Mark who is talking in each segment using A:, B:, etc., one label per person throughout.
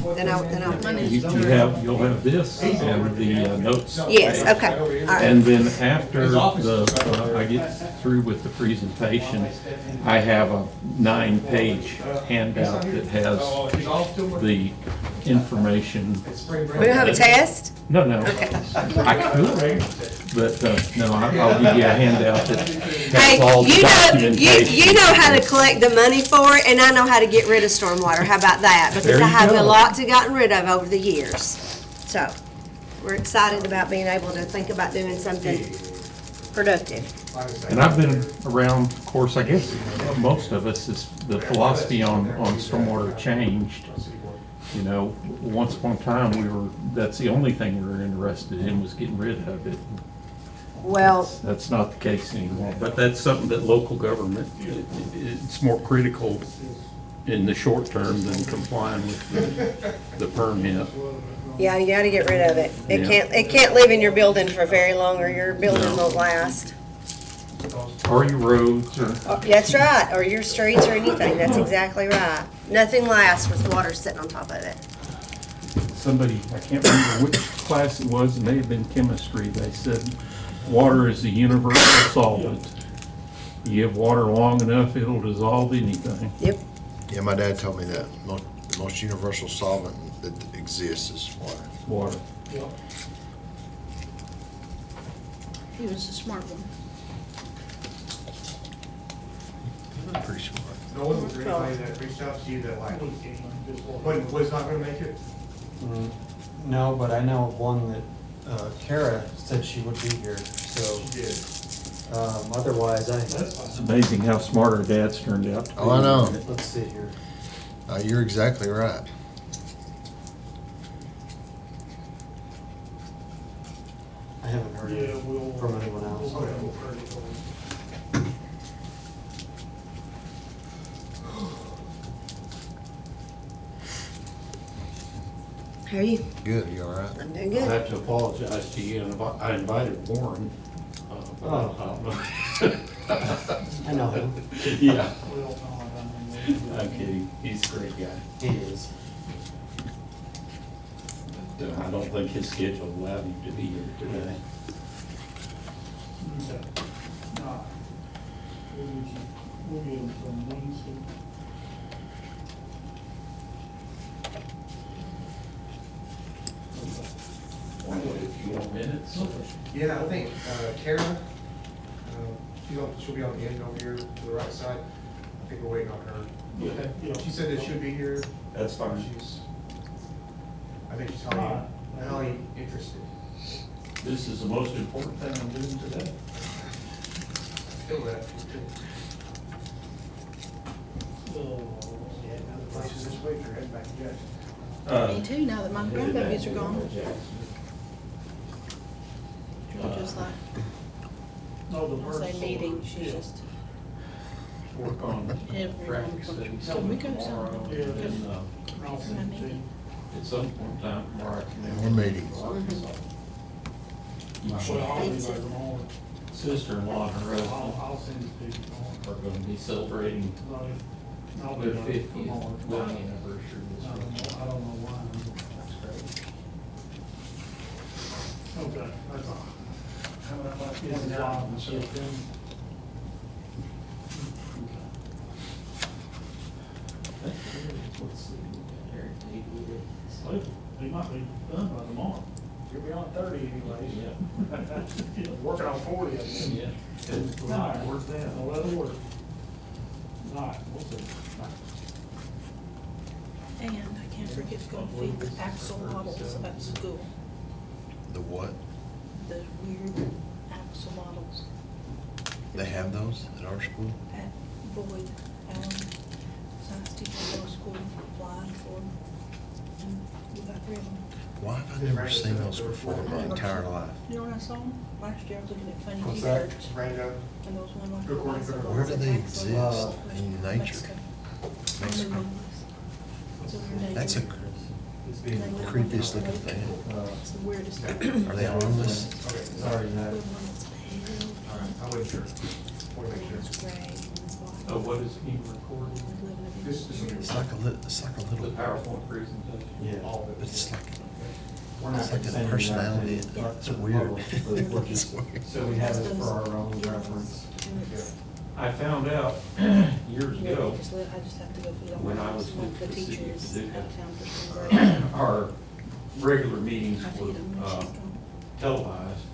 A: You'll have this and the notes.
B: Yes,
A: page.
B: okay, all right.
A: And then after I get through with the presentation, I have a 9-page handout that has the information.
B: We don't have a test?
A: No, I could, but no, I'll give you a handout that has all the
B: Hey,
A: documentation.
B: you know how to collect the money for it, and I know how to get rid of stormwater. How about that? Because
A: There
B: I
A: you
B: have a
A: go.
B: lot to gotten rid of over the years. So, we're excited about being able to think about doing something productive.
A: And I've been around, of course, I guess most of us, is the philosophy on stormwater changed. You know, once upon a time, that's the only thing we were interested in, was getting rid of it.
B: Well,
A: That's not the case anymore, but that's something that local government, it's more critical in the short term than complying with the permit.
B: yeah, you gotta get rid of it.
A: Yeah.
B: It can't live in your building for very long, or your building
A: No.
B: won't last.
A: Or your roads, or,
B: That's right, or your streets or anything. That's exactly right. Nothing lasts with water sitting on top of it.
A: somebody, I can't remember which class it was, it may have been chemistry, they said, water is a universal solvent. You give water long enough, it'll dissolve anything.
B: Yep.
C: Yeah, my dad told me that. The most universal solvent that exists is water.
A: Water.
D: He was a smart one.
C: Pretty smart.
E: Nolan, was there anybody that reached out to you that like, was not gonna make it?
F: No, but I know of one that Kara said she would be here, so
E: She did.
F: otherwise
A: It's amazing how smart our dads turned out to be.
C: Oh, I know.
F: let's see here.
C: You're exactly right.
F: I haven't heard from anyone else.
B: How are you?
C: Good, you all right?
B: I'm doing
G: I
B: good.
G: have to apologize to you, and I invited Warren. But I don't know.
F: I know him.
G: Yeah. I'm kidding, he's a great guy.
F: He is.
G: But, I don't think his schedule allowed him to be here today. A few more minutes.
E: Yeah, I think Kara, she'll be on the end over here to the right side. I think we're waiting on her. She said that she'll be here.
A: That's fine.
E: I think she's highly interested.
A: This is the most important thing I'm doing today.
E: I feel that. Places this week are heading back to Jackson.
D: Me too, now that my grandbabies are gone. Really just like, I say meeting, she's just,
A: Work on
D: everyone,
A: traffic studies
D: can we go
A: tomorrow,
D: some?
A: and
D: For my meeting.
A: at some point in time tomorrow, I can.
C: More meetings.
A: My sister-in-law and her husband are gonna be celebrating their 50th wedding anniversary this week.
H: I don't know why. Okay, that's all. It's wild and shit, then.
A: Let's see, Eric,
H: Well, he might be done by tomorrow. You'll be on 30 anyways.
A: Yeah.
H: Working on 40, I guess.
A: Yeah.
H: All right, where's that? Well, that'll work. All right, we'll see.
D: And I can't forget to go feed the axolotls at school,
C: The what?
D: the weird axolotls
C: They have those at our school?
D: at Boyd, science teacher go to school, applying for them. And we got 3 of them.
C: Why have I never seen those before in my entire life?
D: You know when I saw them? Last year I was looking at funny
F: What's that?
D: t-shirts.
E: Rango.
D: And there was one like.
E: Good morning, sir.
C: Where do they exist in nature?
D: Mexico.
C: Mexico.
D: It's over in
C: That's a
D: Native.
C: creepiest looking thing.
D: It's the weirdest.
C: Are they harmless?
E: Okay,
F: Sorry,
D: We
F: no.
D: have one that's pale.
E: all right, I wasn't sure. Want to make sure.
D: It's gray and it's black.
A: Oh, what is being recorded?
E: This will be.
C: It's like a
A: The
C: little,
A: PowerPoint presentation?
F: Yeah.
E: All of it.
C: but it's like,
F: We're not
C: it's like a
F: sending that
C: personality.
F: to-
C: It's
F: to the
C: weird.
F: public, but we're
C: It's
F: just-
C: weird.
F: So we have it for our own reference.
A: I found out years ago,
D: I just have to go through
A: when I was
D: the
A: with the city of
D: teachers
A: Paducah,
D: out of town for spring break.
A: our regular meetings
D: I
A: were
D: feed them when she's gone.
A: televised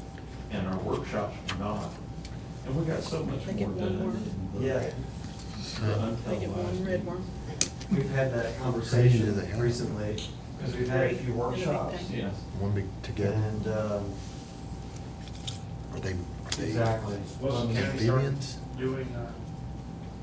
A: and our workshops were not. And we got so much
D: They
A: more
D: get one more.
A: done. in the-
F: Yeah.
A: the
D: They get one
A: untelevised
D: red one.
F: We've had that
C: Crazy
F: conversation
C: that they-
F: recently, because we've had a few workshops.
A: Yes.
C: One big together.
F: And,
C: Are they
F: exactly.
H: Wasn't county start
C: amphibians?
H: doing,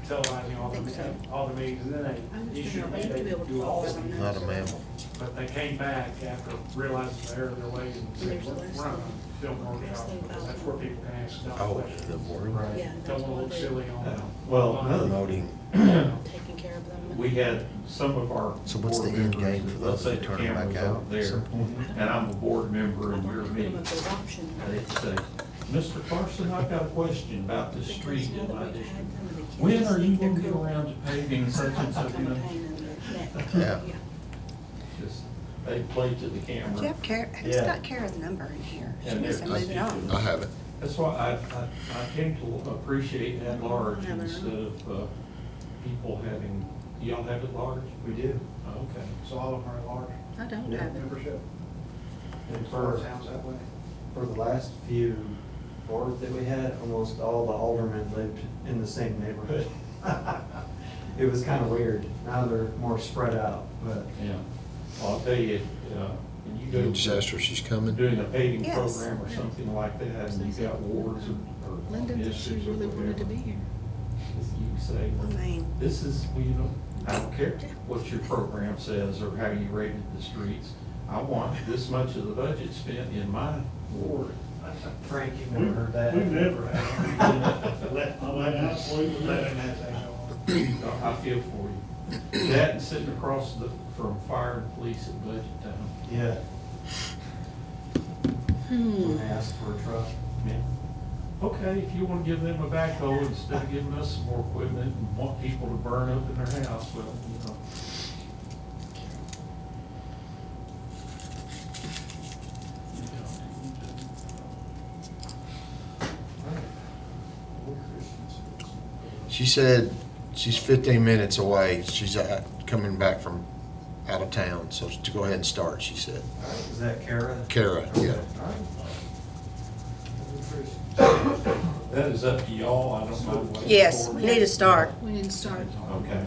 H: televising all
D: Think so.
H: all the meetings, and then
D: I
H: they
D: understand
H: issued,
D: how they have to be able to
H: do all
D: follow
H: of them.
D: them.
C: Not a mammal.
H: But they came back after realizing the error of their ways and said,
D: There's the
H: we're
D: last
H: not gonna
D: one.
H: film workshops, because that's where people can ask dumb
C: Oh,
H: questions.
C: the world.
F: Right.
D: Yeah, that's
H: Don't wanna
D: what
H: look
D: they're
H: silly on.
F: Well,
H: on-
F: another-
C: Promoting.
D: taking care of them.
A: We had some of our.
C: So what's
A: board
C: the end
A: members,
C: game for
A: let's
C: those
A: say
C: that
A: the
C: turn them back
A: camera's
C: out
A: over
C: at
A: there,
C: some point?
A: and I'm a board member and
D: I'd
A: you're
D: like to put
A: me.
D: them up as option.
A: They'd say, Mr. Carson, I've got a question about this
D: Because
A: street
D: now
A: in
D: that
A: my
D: we've
A: district.
D: had some of the kids
A: When are you
D: think they're
A: gonna get
D: cool,
A: around to paving such and such, you
D: become
A: know?
D: a pain in the neck.
C: Yeah.
A: Just, they play to the
B: Do you
A: camera.
B: have Kara, who's
F: Yeah.
B: got Kara's number in here? She
A: And
B: needs to
A: there-
B: move it on.
C: I have it.
A: That's why I came to appreciate at large
D: Have it.
A: instead of, people having, do y'all have it large?
F: We do.
A: Oh, okay.
H: So all of them are at large
D: I don't
F: Yeah.
D: have it.
H: membership.
F: And
H: For
F: for,
H: towns that way.
F: for the last few boards that we had, almost all the aldermen lived in the same neighborhood. It was kind of weird. Now they're more spread out, but
A: Yeah. Well, I'll tell you, when you
C: You
A: go
C: can just ask her if she's coming.
A: doing a paving
B: Yes.
A: program or something like that, and you've got wards or
D: Linda, she
A: districts or
D: really wanted to
A: whatever,
D: be here.
A: you can say,
B: I mean,
A: this is, well, you know, I don't care what your program says or how you rated the streets. I want this much of the budget spent in my ward.
F: Frank, you never heard that?
H: We've never had. Let him have that.
A: I feel for you. That and sitting across from fire and police at budget time.
F: Yeah.
D: Hmm.
F: When they asked for a truck.
A: Yeah. Okay, if you want to give them a backhoe instead of giving us some more equipment and want people to burn up in their house, well, you know.
C: She said she's 15 minutes away. She's coming back from out of town, so to go ahead and start, she said.
F: Is that Kara?
C: Kara, yeah.
A: That is up to y'all, I don't know what.
B: yes, we need to start.
D: We need to start.
A: Okay.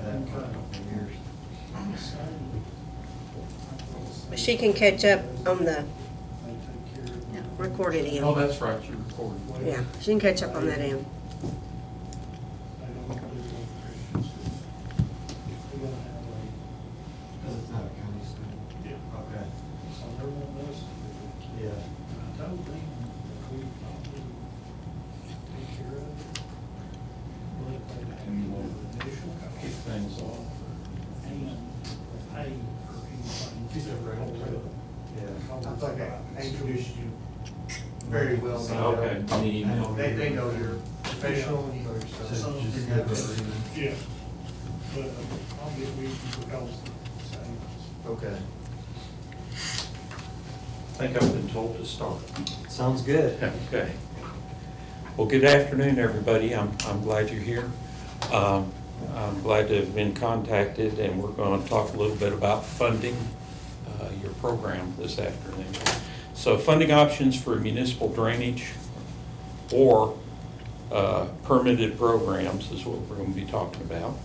B: But she can catch up on the
D: Yeah.
B: recorded
A: Oh,
B: end.
A: that's right, you recorded.
B: Yeah, she can catch up on that end.
F: Because it's not a county school.
H: Yeah.
F: Okay.
H: So they're wanting us,
F: Yeah.
H: and I told them that we probably take care of it. Let them have the initial
A: Kick
H: cost
A: things off.
H: and pay for anything.
F: Yeah.
E: I think I introduced you very well.
A: Okay.
F: I know.
E: They know you're professional and you know your
F: So
E: stuff.
F: just have her
H: Yeah, but I'll get with you because, same.
F: Okay.
A: I think I've been told to start.
F: Sounds good.
A: Okay. Well, good afternoon, everybody. I'm glad you're here. I'm glad to have been contacted, and we're going to talk a little bit about funding your program this afternoon. So funding options for municipal drainage or permitted programs is what we're going to be talking about.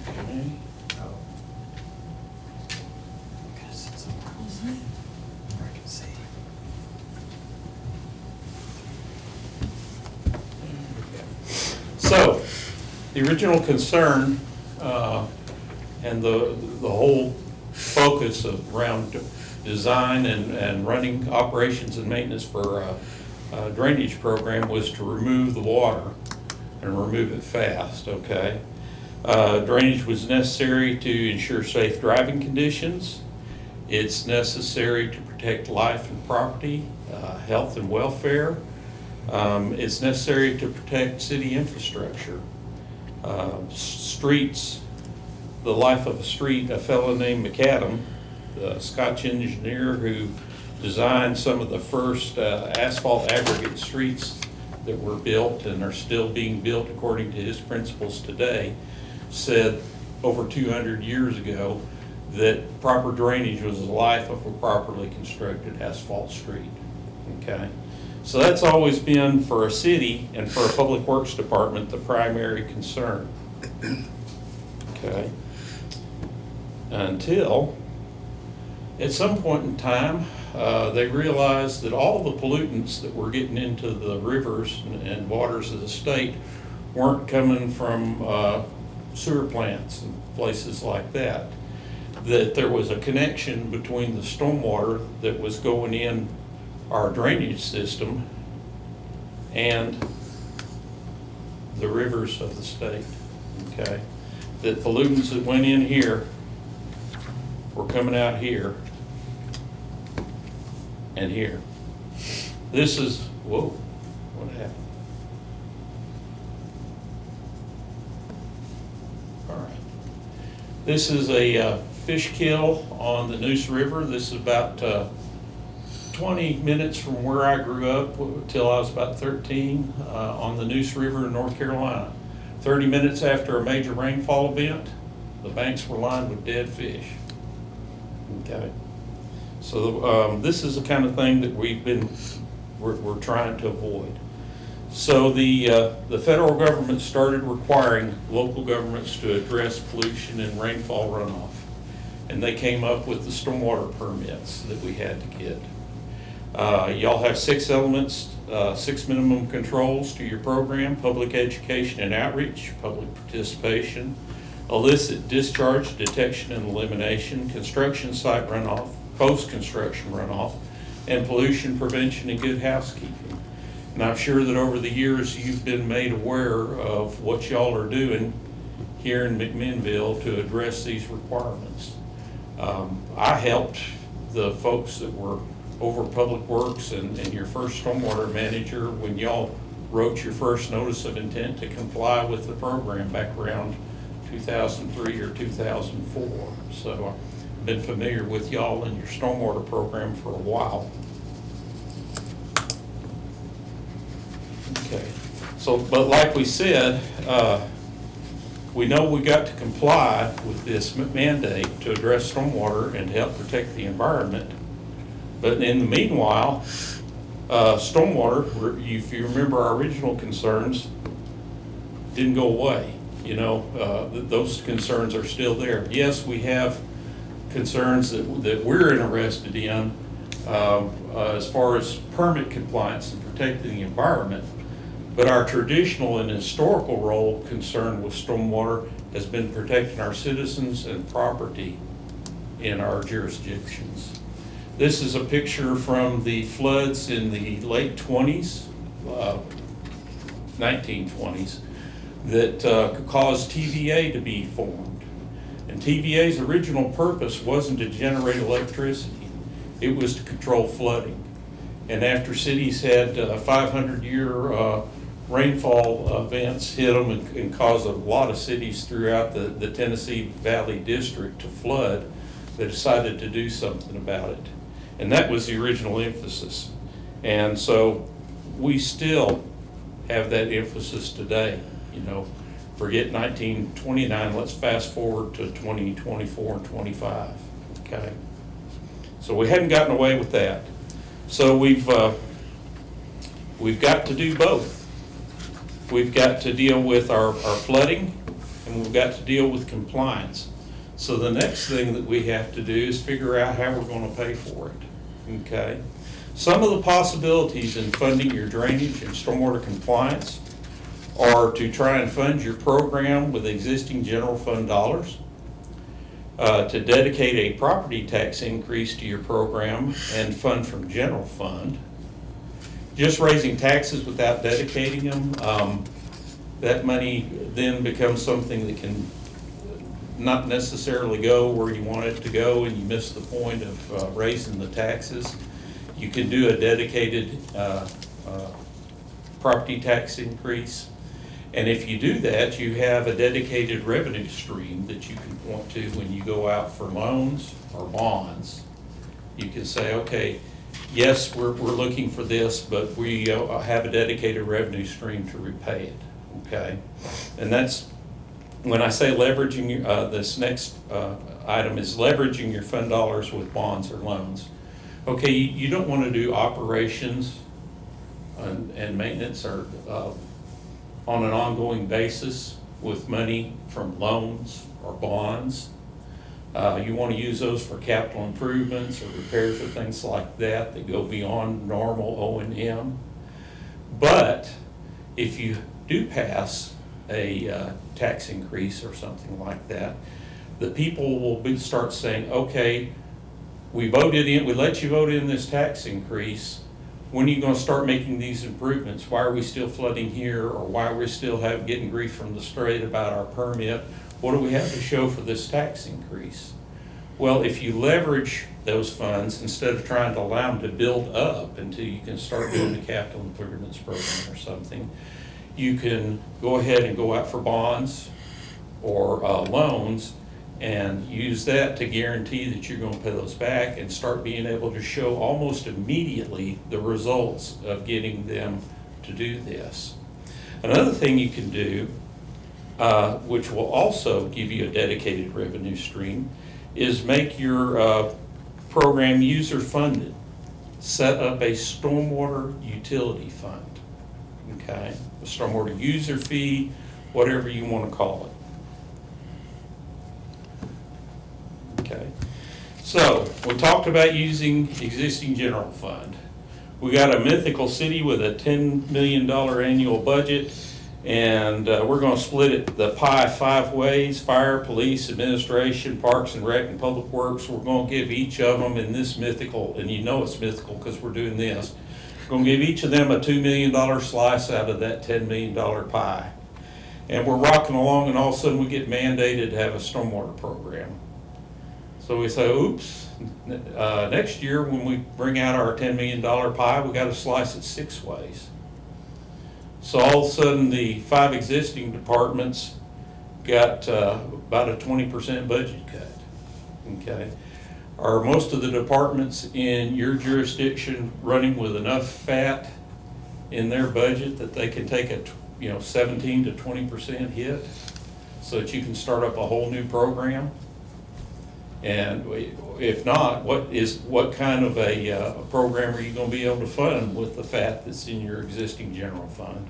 A: Okay.
F: Oh. Gotta sit somewhere else where I can see.
A: So, the original concern and the whole focus around design and running operations and maintenance for a drainage program was to remove the water and remove it fast, okay? Drainage was necessary to ensure safe driving conditions. It's necessary to protect life and property, health and welfare.
G: It's necessary to protect city infrastructure. Streets, the life of a street, a fellow named McAdam, the Scotch engineer who designed some of the first asphalt aggregate streets that were built and are still being built according to his principles today, said over 200 years ago that proper drainage was the life of a properly constructed asphalt street. Okay? So that's always been, for a city and for a public works department, the primary concern. Okay? Until at some point in time, they realized that all the pollutants that were getting into the rivers and waters of the state weren't coming from sewer plants and places like that. That there was a connection between the stormwater that was going in our drainage system and the rivers of the state, okay? That pollutants that went in here were coming out here and here. This is, whoa, what happened? All right. This is a fish kill on the Neuse River. This is about 20 minutes from where I grew up till I was about 13 on the Neuse River in North Carolina. 30 minutes after a major rainfall event, the banks were lined with dead fish. Okay. So this is the kind of thing that we're trying to avoid. So the federal government started requiring local governments to address pollution and rainfall runoff. And they came up with the stormwater permits that we had to get. Y'all have 6 elements, 6 minimum controls to your program: public education and outreach, public participation, illicit discharge detection and elimination, construction site runoff, post-construction runoff, and pollution prevention and good housekeeping. And I'm sure that over the years you've been made aware of what y'all are doing here in McMinnville to address these requirements. I helped the folks that were over Public Works and your first stormwater manager when y'all wrote your first notice of intent to comply with the program back around 2003 or 2004. So I've been familiar with y'all and your stormwater program for a while. Okay, so, but like we said, we know we got to comply with this mandate to address stormwater and help protect the environment. But in the meanwhile, stormwater, if you remember our original concerns, didn't go away. You know, those concerns are still there. Yes, we have concerns that we're interested in as far as permit compliance and protecting the environment. But our traditional and historical role concern with stormwater has been protecting our citizens and property in our jurisdictions. This is a picture from the floods in the late 20s, 1920s, that caused TVA to be formed. And TVA's original purpose wasn't to generate electricity, it was to control flooding. And after cities had 500-year rainfall events hit them and caused a lot of cities throughout the Tennessee Valley District to flood, they decided to do something about it. And that was the original emphasis. And so we still have that emphasis today. You know, forget 1929, let's fast forward to 2024 and 25, okay? So we hadn't gotten away with that. So we've got to do both. We've got to deal with our flooding, and we've got to deal with compliance. So the next thing that we have to do is figure out how we're going to pay for it, okay? Some of the possibilities in funding your drainage and stormwater compliance are to try and fund your program with existing general fund dollars, to dedicate a property tax increase to your program and fund from general fund. Just raising taxes without dedicating them, that money then becomes something that can not necessarily go where you want it to go, and you miss the point of raising the taxes. You can do a dedicated property tax increase. And if you do that, you have a dedicated revenue stream that you can point to when you go out for loans or bonds. You can say, okay, yes, we're looking for this, but we have a dedicated revenue stream to repay it, okay? And that's, when I say leveraging, this next item is leveraging your fund dollars with bonds or loans. Okay, you don't want to do operations and maintenance or on an ongoing basis with money from loans or bonds. You want to use those for capital improvements or repairs or things like that that go beyond normal O&M. But if you do pass a tax increase or something like that, the people will start saying, okay, we let you vote in this tax increase. When are you going to start making these improvements? Why are we still flooding here? Or why are we still getting grief from the state about our permit? What do we have to show for this tax increase? Well, if you leverage those funds, instead of trying to allow them to build up until you can start doing the capital improvements program or something, you can go ahead and go out for bonds or loans and use that to guarantee that you're going to pay those back and start being able to show almost immediately the results of getting them to do this. Another thing you can do, which will also give you a dedicated revenue stream, is make your program user-funded. Set up a stormwater utility fund, okay? A stormwater user fee, whatever you want to call it. Okay, so we talked about using existing general fund. We got a mythical city with a $10 million annual budget, and we're going to split it, the pie, 5 ways: fire, police, administration, parks and rec, and public works. We're going to give each of them in this mythical, and you know it's mythical because we're doing this, we're going to give each of them a $2 million slice out of that $10 million pie. And we're rocking along, and all of a sudden we get mandated to have a stormwater program. So we say, oops, next year when we bring out our $10 million pie, we got to slice it 6 ways. So all of a sudden the 5 existing departments got about a 20% budget cut, okay? Are most of the departments in your jurisdiction running with enough fat in their budget that they can take a 17 to 20% hit so that you can start up a whole new program? And if not, what kind of a program are you going to be able to fund with the fat that's in your existing general fund?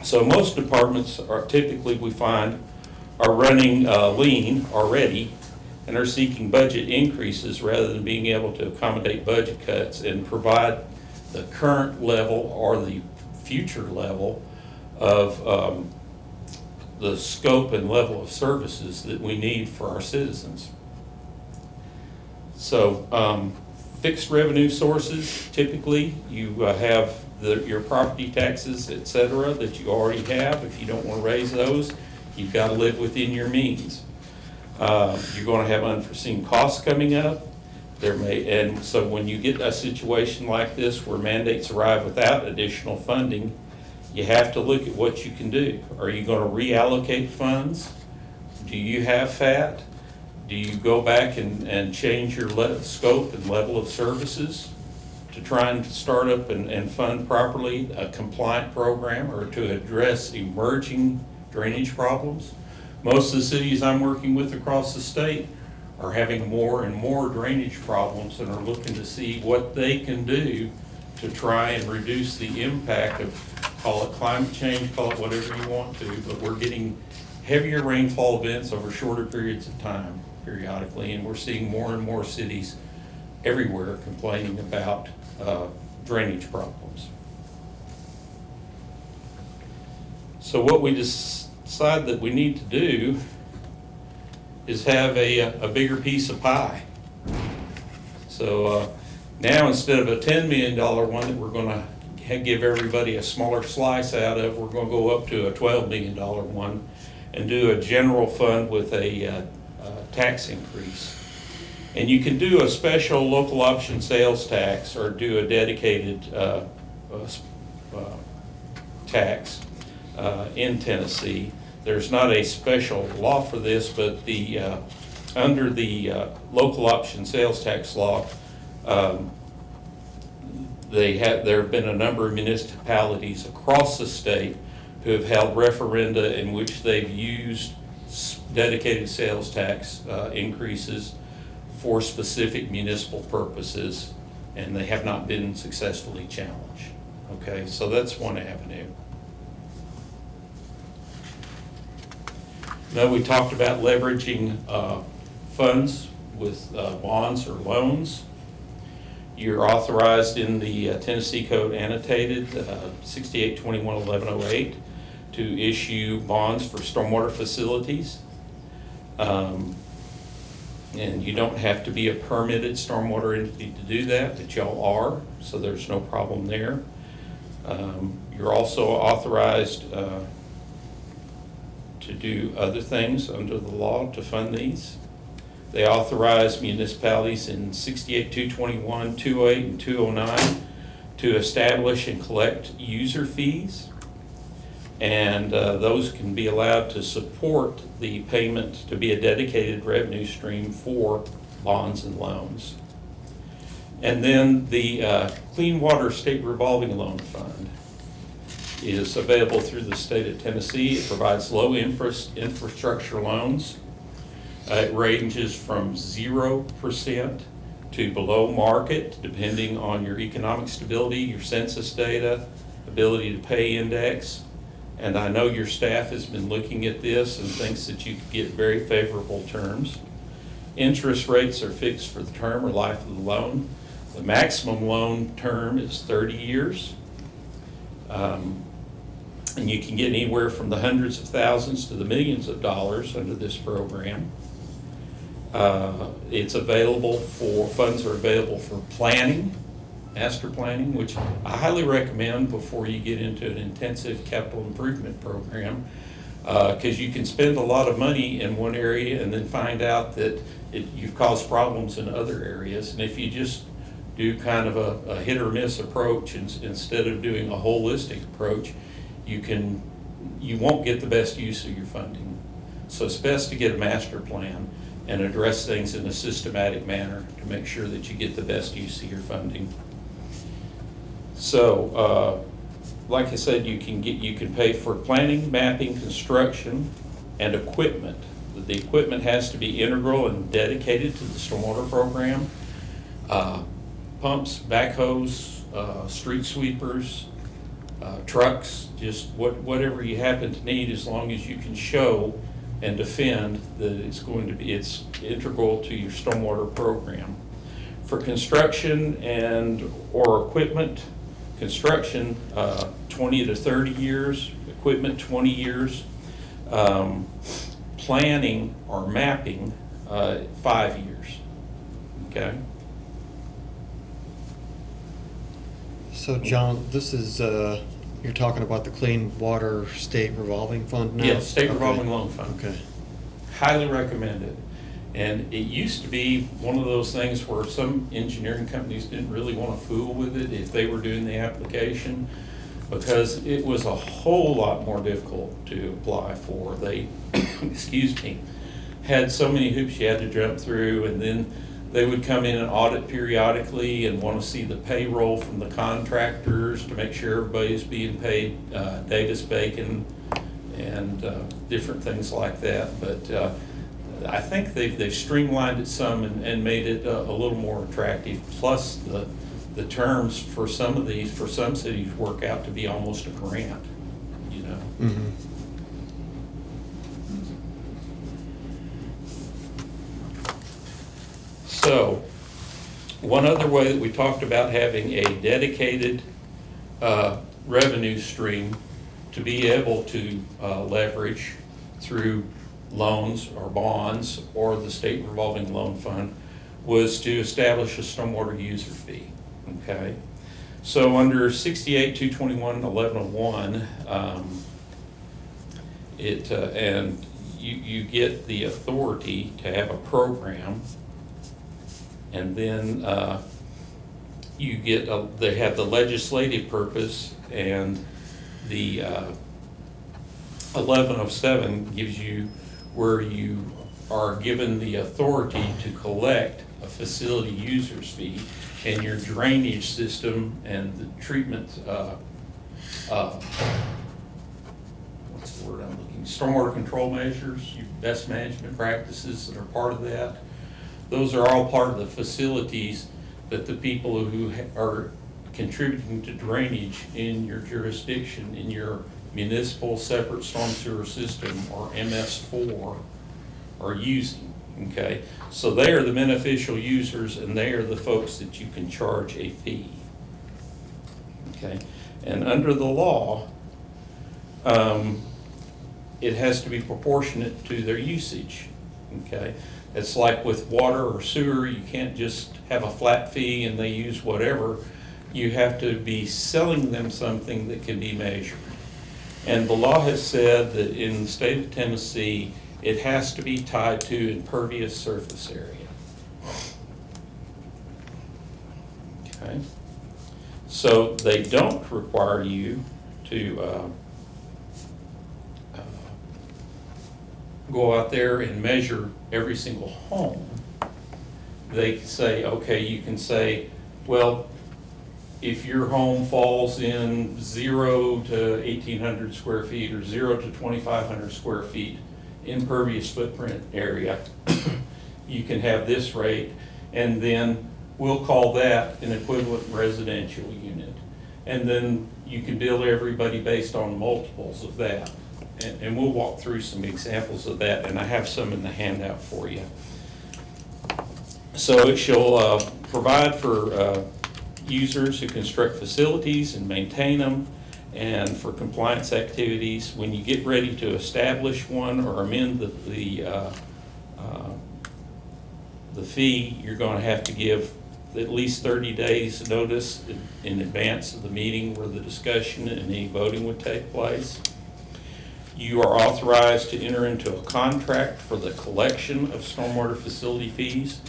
G: So most departments are typically, we find, are running lean already, and are seeking budget increases rather than being able to accommodate budget cuts and provide the current level or the future level of the scope and level of services that we need for our citizens. So fixed revenue sources, typically you have your property taxes, et cetera, that you already have. If you don't want to raise those, you've got to live within your means. You're going to have unforeseen costs coming up. And so when you get a situation like this where mandates arrive without additional funding, you have to look at what you can do. Are you going to reallocate funds? Do you have fat? Do you go back and change your scope and level of services to try and start up and fund properly a compliant program or to address emerging drainage problems? Most of the cities I'm working with across the state are having more and more drainage problems and are looking to see what they can do to try and reduce the impact of, call it climate change, call it whatever you want to, but we're getting heavier rainfall events over shorter periods of time periodically, and we're seeing more and more cities everywhere complaining about drainage problems. So what we decide that we need to do is have a bigger piece of pie. So now instead of a $10 million one that we're going to give everybody a smaller slice out of, we're going to go up to a $12 million one and do a general fund with a tax increase. And you can do a special local option sales tax or do a dedicated tax in Tennessee. There's not a special law for this, but under the local option sales tax law, there have been a number of municipalities across the state who have held referenda in which they've used dedicated sales tax increases for specific municipal purposes, and they have not been successfully challenged. Okay, so that's one avenue. Now, we talked about leveraging funds with bonds or loans. You're authorized in the Tennessee Code annotated 6821-1108 to issue bonds for stormwater facilities. And you don't have to be a permitted stormwater entity to do that, but y'all are, so there's no problem there. You're also authorized to do other things under the law to fund these. They authorize municipalities in 68-221, 208, and 209 to establish and collect user fees. And those can be allowed to support the payment to be a dedicated revenue stream for bonds and loans. And then the Clean Water State Revolving Loan Fund is available through the state of Tennessee. It provides low infrastructure loans. It ranges from 0% to below market, depending on your economic stability, your census data, ability to pay index. And I know your staff has been looking at this and thinks that you could get very favorable terms. Interest rates are fixed for the term or life of the loan. The maximum loan term is 30 years. And you can get anywhere from the hundreds of thousands to the millions of dollars under this program. It's available funds are available for planning, master planning, which I highly recommend before you get into an intensive capital improvement program, because you can spend a lot of money in one area and then find out that you've caused problems in other areas. And if you just do kind of a hit or miss approach instead of doing a holistic approach, you won't get the best use of your funding. So it's best to get a master plan and address things in a systematic manner to make sure that you get the best use of your funding. So, like I said, you can pay for planning, mapping, construction, and equipment. The equipment has to be integral and dedicated to the stormwater program. Pumps, backhoes, street sweepers, trucks, just whatever you happen to need, as long as you can show and defend that it's integral to your stormwater program. For construction or equipment, construction 20 to 30 years, equipment 20 years, planning or mapping 5 years. Okay.
I: So John, this is, you're talking about the Clean Water State Revolving Fund now?
G: Yes, State
I: Okay.
G: Revolving Loan Fund.
I: Okay.
G: Highly recommend it. And it used to be one of those things where some engineering companies didn't really want to fool with it if they were doing the application, because it was a whole lot more difficult to apply for. They, excuse me, had so many hoops you had to jump through, and then they would come in and audit periodically and want to see the payroll from the contractors to make sure everybody's being paid Davis-Bacon and different things like that. But I think they've streamlined it some and made it a little more attractive. Plus, the terms for some of these, for some cities, work out to be almost a grant, you know.
I: Mm-hmm.
G: So, one other way that we talked about having a dedicated revenue stream to be able to leverage through loans or bonds or the state revolving loan fund was to establish a stormwater user fee. Okay, so under 68-221-1101, and you get the authority to have a program. And then they have the legislative purpose And the 1107 gives you where you are given the authority to collect a facility user's fee, and your drainage system and the treatment, what's the word I'm looking, stormwater control measures, your best management practices that are part of that. Those are all part of the facilities that the people who are contributing to drainage in your jurisdiction, in your municipal separate storm sewer system, or MS4, are using, okay? So they are the beneficial users, and they are the folks that you can charge a fee, okay? And under the law, it has to be proportionate to their usage, okay? It's like with water or sewer, you can't just have a flat fee and they use whatever. You have to be selling them something that can be measured. And the law has said that in the state of Tennessee, it has to be tied to impervious surface area. Okay? So they don't require you to go out there and measure every single home. They say, okay, you can say, well, if your home falls in 0 to 1,800 square feet or 0 to 2,500 square feet impervious footprint area, you can have this rate, and then we'll call that an equivalent residential unit. And then you can bill everybody based on multiples of that. And we'll walk through some examples of that, and I have some in the handout for you. So it shall provide for users who construct facilities and maintain them, and for compliance activities. When you get ready to establish one or amend the fee, you're going to have to give at least 30 days notice in advance of the meeting where the discussion and any voting would take place. You are authorized to enter into a contract for the collection of stormwater facility fees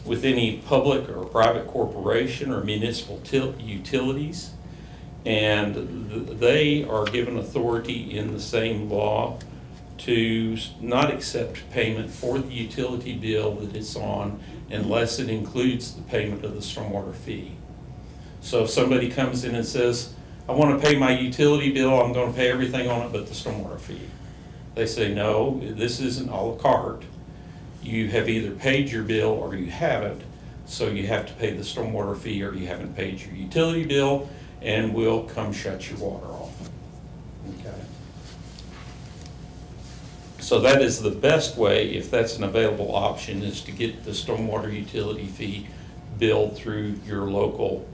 G: with any public or private corporation or municipal utilities. And they are given authority in the same law to not accept payment for the utility bill that it's on unless it includes the payment of the stormwater fee. So if somebody comes in and says, I want to pay my utility bill, I'm going to pay everything on it but the stormwater fee. They say, no, this isn't a la carte. You have either paid your bill or you haven't, so you have to pay the stormwater fee, or you haven't paid your utility bill, and we'll come shut your water off. Okay. So that is the best way, if that's an available option, is to get the stormwater utility fee billed through your local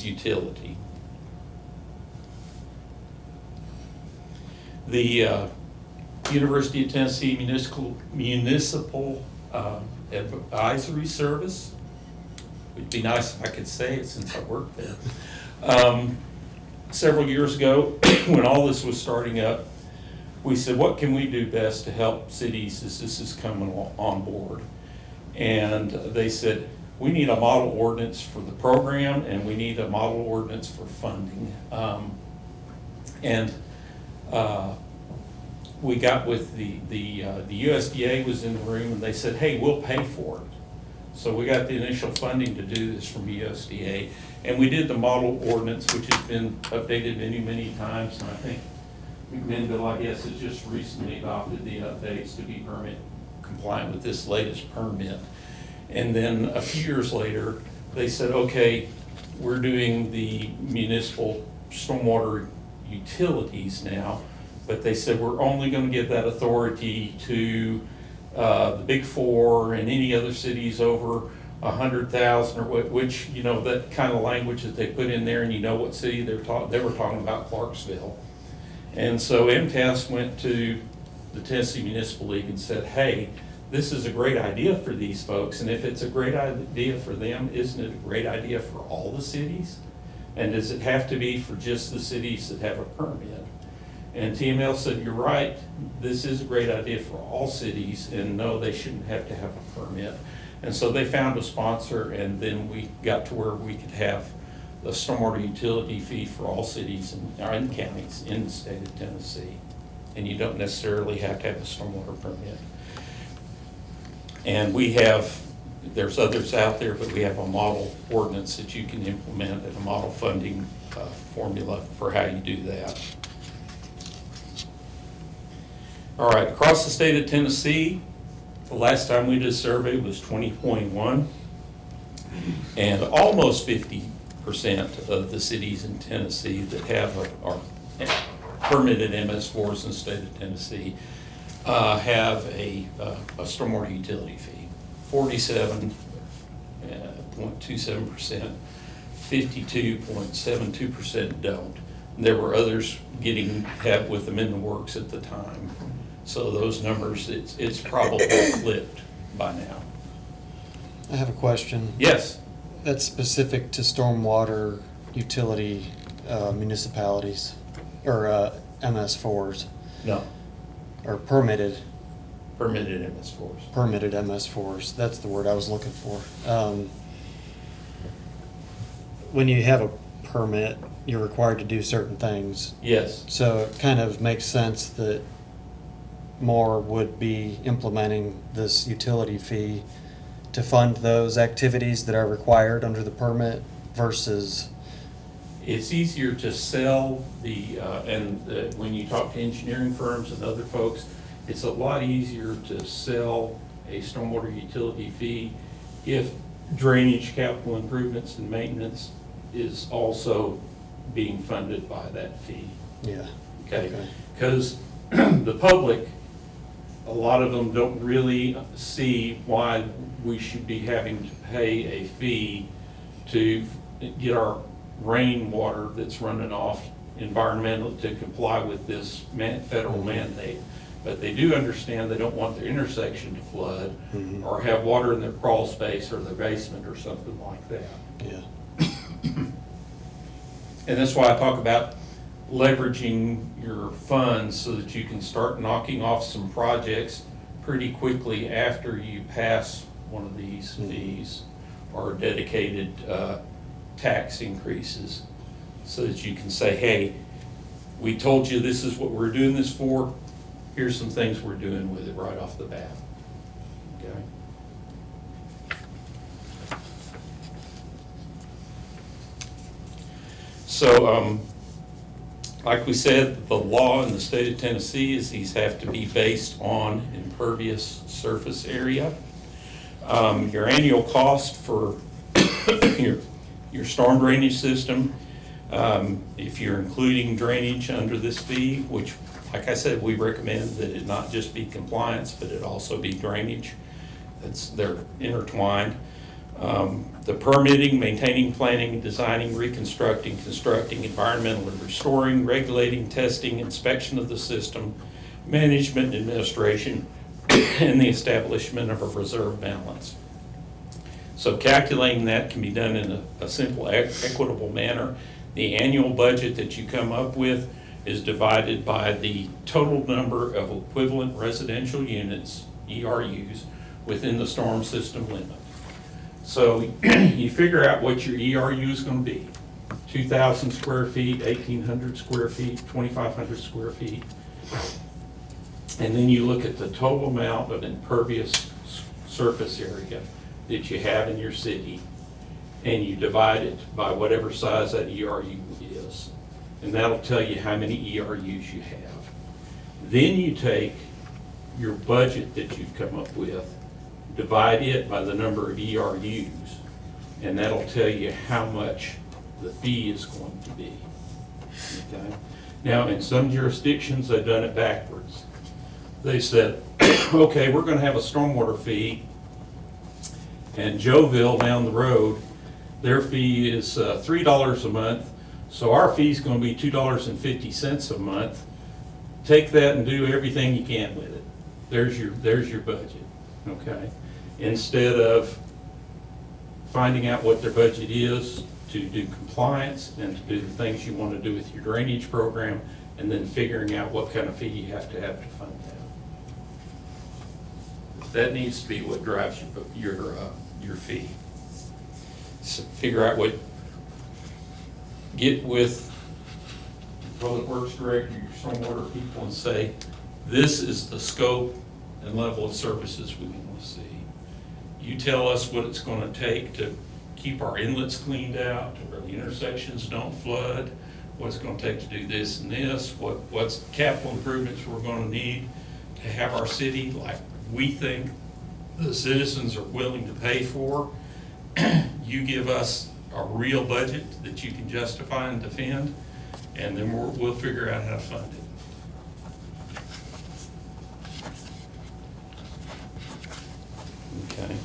G: utility. The University of Tennessee Municipal Advisory Service, it'd be nice if I could say it since I work there. Several years ago, when all this was starting up, we said, what can we do best to help cities as this is coming on board? And they said, we need a model ordinance for the program, and we need a model ordinance for funding. We got with the USDA was in the room, and they said, hey, we'll pay for it. So we got the initial funding to do this from USDA, and we did the model ordinance, which has been updated many, many times, and I think McMinnville, I guess, has just recently adopted the updates to be permit compliant with this latest permit. And then a few years later, they said, okay, we're doing the municipal stormwater utilities now, but they said we're only going to give that authority to the Big Four and any other cities over 100,000, or which, you know, that kind of language that they put in there, and you know what city they were talking about, Clarksville. And so MTS went to the Tennessee Municipal League and said, hey, this is a great idea for these folks, and if it's a great idea for them, isn't it a great idea for all the cities? And does it have to be for just the cities that have a permit? And TML said, you're right, this is a great idea for all cities, and no, they shouldn't have to have a permit. And so they found a sponsor, and then we got to where we could have a stormwater utility fee for all cities and counties in the state of Tennessee. And you don't necessarily have to have a stormwater permit. And we have, there's others out there, but we have a model ordinance that you can implement and a model funding formula for how you do that. All right, across the state of Tennessee, the last time we did a survey was 2021, and almost 50% of the cities in Tennessee that have are permitted MS4s in the state of Tennessee have a stormwater utility fee. 47.27%, 52.72% don't. There were others had with them in the works at the time. So those numbers, it's probably flipped by now.
I: I have a question.
G: Yes.
I: That's specific to stormwater utility municipalities, or MS4s,
G: No,
I: or permitted
G: permitted MS4s.
I: That's the word I was looking for. When you have a permit, you're required to do certain things.
G: Yes.
I: So it kind of makes sense that more would be implementing this utility fee to fund those activities that are required under the permit versus.
G: It's easier to sell when you talk to engineering firms and other folks, it's a lot easier to sell a stormwater utility fee if drainage, capital improvements, and maintenance is also being funded by that fee.
I: Yeah.
G: Okay? Because the public, a lot of them don't really see why we should be having to pay a fee to get our rainwater that's running off environmental to comply with this federal mandate. But they do understand they don't want their intersection to flood or have water in their crawl space or their basement or something like that.
I: Yeah.
G: And that's why I talk about leveraging your funds so that you can start knocking off some projects pretty quickly after you pass one of these fees or dedicated tax increases, so that you can say, hey, we told you this is what we're doing this for. Here's some things we're doing with it right off the bat. Okay. So, like we said, the law in the state of Tennessee is these have to be based on impervious surface area. Your annual cost for your storm drainage system, if you're including drainage under this fee, which, like I said, we recommend that it not just be compliance, but it also be drainage. They're intertwined. The permitting, maintaining, planning, designing, reconstructing, constructing, environmentally restoring, regulating, testing, inspection of the system, management, administration, and the establishment of a reserve balance. So calculating that can be done in a simple, equitable manner. The annual budget that you come up with is divided by the total number of equivalent residential units, ERUs, within the storm system limit. So you figure out what your ERU is going to be. 2,000 square feet, 1,800 square feet, 2,500 square feet. And then you look at the total amount of impervious surface area that you have in your city, and you divide it by whatever size that ERU is. And that'll tell you how many ERUs you have. Then you take your budget that you've come up with, divide it by the number of ERUs, and that'll tell you how much the fee is going to be. Okay? Now, in some jurisdictions, they've done it backwards. They said, okay, we're going to have a stormwater fee, and Joville down the road, their fee is $3 a month, so our fee is going to be $2.50 a month. Take that and do everything you can with it. There's your budget, okay? Instead of finding out what their budget is to do compliance and to do the things you want to do with your drainage program, and then figuring out what kind of fee you have to fund that. That needs to be what drives your fee. So figure out get with Public Works Director, your stormwater people, and say, this is the scope and level of services we want to see. You tell us what it's gonna take to keep our inlets cleaned out, to where the intersections don't flood, what it's gonna take to do this and this, what's capital improvements we're gonna need to have our city like we think the citizens are willing to pay for. You give us a real budget that you can justify and defend, and then we'll figure out how to fund it. Okay,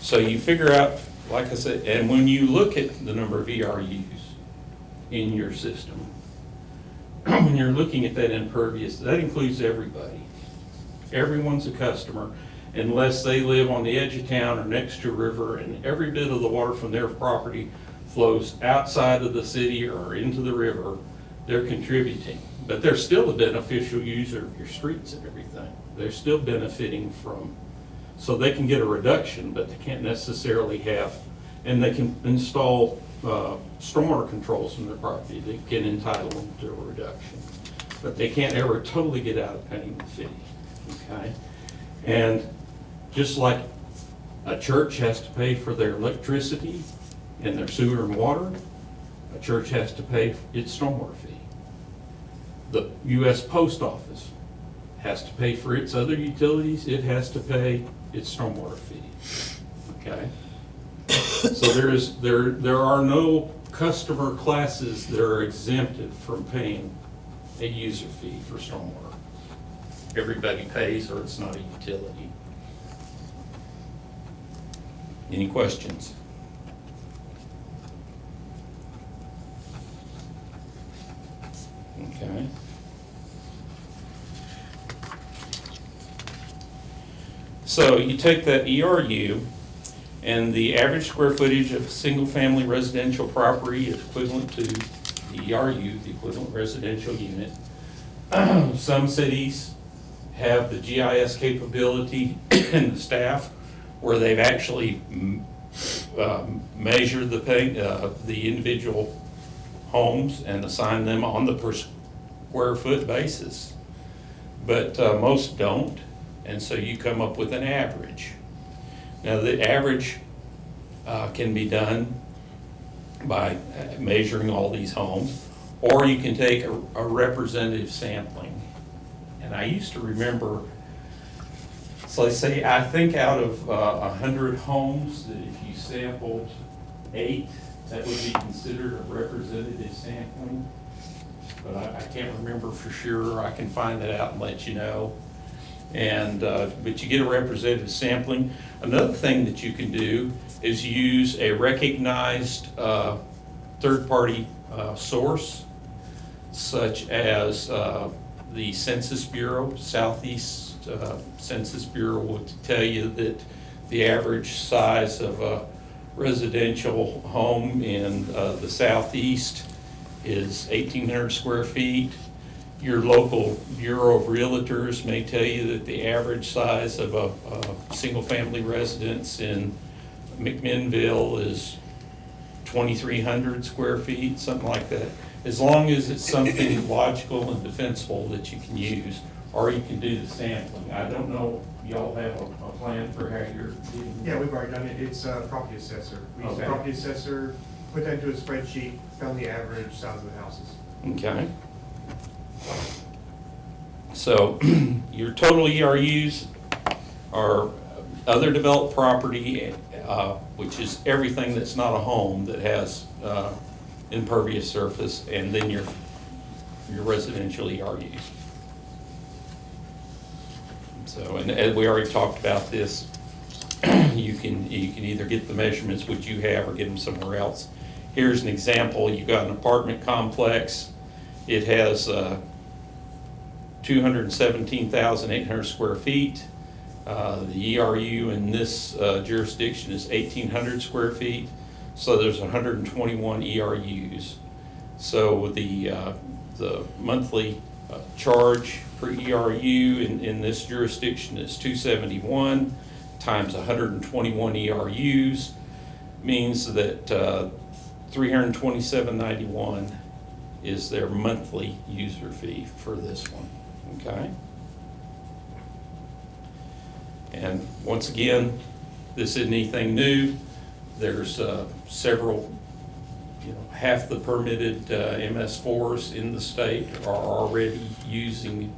G: so you figure out, like I said, and when you look at the number of ERUs in your system, when you're looking at that impervious, that includes everybody. Everyone's a customer, unless they live on the edge of town or next to a river, and every bit of the water from their property flows outside of the city or into the river, they're contributing. But they're still a beneficial user of your streets and everything. They're still benefiting from, so they can get a reduction, but they can't necessarily have, and they can install stormwater controls in their property that can entitle them to a reduction. But they can't ever totally get out of paying the fee, okay? And just like a church has to pay for their electricity and their sewer and water, a church has to pay its stormwater fee. The US Post Office has to pay for its other utilities, it has to pay its stormwater fee, okay? So there are no customer classes that are exempted from paying a user fee for stormwater. Everybody pays, or it's not a utility. Any questions? Okay. So you take that ERU, and the average square footage of a single-family residential property is equivalent to the ERU, the equivalent residential unit. Some cities have the GIS capability and the staff where they've actually measured the individual homes and assigned them on the per square foot basis. But most don't, and so you come up with an average. Now, the average can be done by measuring all these homes, or you can take a representative sampling. And I used to remember, so let's say, I think out of 100 homes, that if you sampled 8, that would be considered a representative sampling. But I can't remember for sure. I can find that out and let you know. And but you get a representative sampling. Another thing that you can do is use a recognized third-party source, such as the Census Bureau. Southeast Census Bureau will tell you that the average size of a residential home in the southeast is 1,800 square feet. Your local Bureau of Realtors may tell you that the average size of a single-family residence in McMinnville is 2,300 square feet, something like that. As long as it's something logical and defensible that you can use, or you can do the sampling. I don't know, y'all have a plan for how you're doing?
E: Yeah, we've already done it. It's property assessor. We use the
G: Okay.
E: property assessor, put that into a spreadsheet, found the average size of the houses.
G: Okay. So your total ERUs are other developed property, which is everything that's not a home that has impervious surface, and then your residential ERUs. So, and we already talked about this. You can either get the measurements which you have or get them somewhere else. Here's an example. You've got an apartment complex. It has 217,800 square feet. The ERU in this jurisdiction is 1,800 square feet. So there's 121 ERUs. So the monthly charge per ERU in this jurisdiction is $271 times 121 ERUs, means that $327.91 is their monthly user fee for this one, okay? And once again, this isn't anything new. There's several, half the permitted MS4s in the state are already using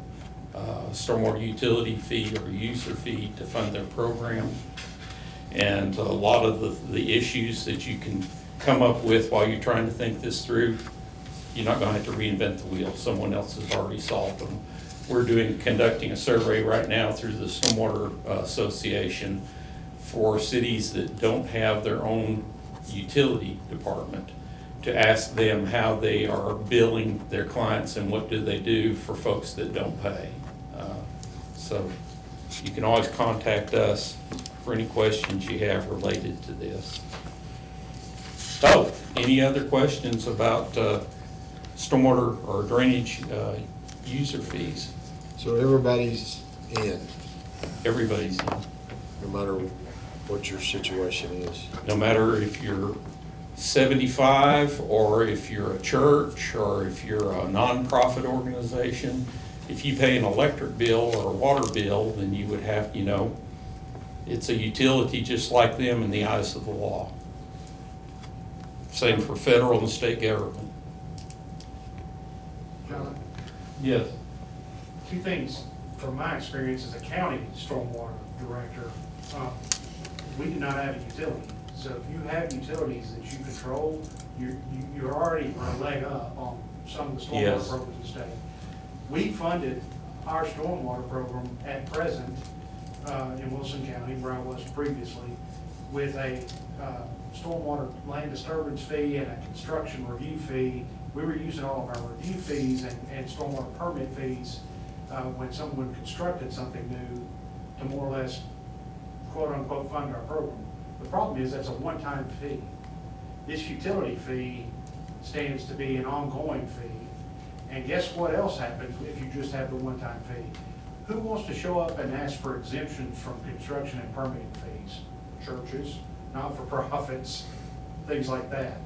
G: stormwater utility fee or user fee to fund their program. And a lot of the issues that you can come up with while you're trying to think this through, you're not gonna have to reinvent the wheel. Someone else has already solved them. We're conducting a survey right now through the Stormwater Association for cities that don't have their own utility department, to ask them how they are billing their clients and what do they do for folks that don't pay. So you can always contact us for any questions you have related to this. So, any other questions about stormwater or drainage user fees?
C: So everybody's in,
G: Everybody's in.
C: no matter what your situation is.
G: No matter if you're 75, or if you're a church, or if you're a nonprofit organization. If you pay an electric bill or a water bill, then you would have, it's a utility just like them in the eyes of the law. Same for federal and state government.
J: John,
G: Yes.
J: two things from my experience as a county stormwater director. We do not have a utility. So if you have utilities that you control, you're already a leg up on some of the stormwater
G: Yes.
J: programs in the state. We funded our stormwater program at present in Wilson County, where I was previously, with a stormwater land disturbance fee and a construction review fee. We were using all of our review fees and stormwater permit fees when someone constructed something new to more or less quote unquote fund our program. The problem is that's a one-time fee. This utility fee stands to be an ongoing fee. And guess what else happens if you just have the one-time fee? Who wants to show up and ask for exemptions from construction and permitting fees? Churches, not-for-profits, things like that.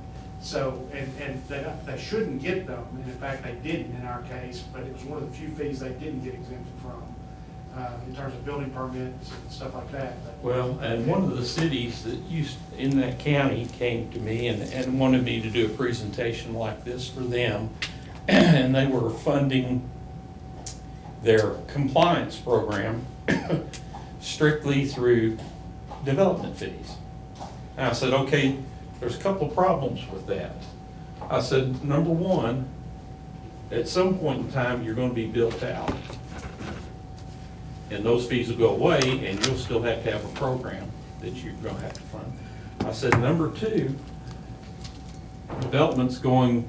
J: So, and they shouldn't get them, and in fact, they didn't in our case, but it was one of the few fees they didn't get exempted from, in terms of building permits and stuff like that. But-
G: Well, and one of the cities that in that county came to me and wanted me to do a presentation like this for them. And they were funding their compliance program strictly through development fees. And I said, okay, there's a couple of problems with that. I said, number one, at some point in time, you're gonna be built out. And those fees will go away, and you'll still have to have a program that you're gonna have to fund. I said, number two, development's going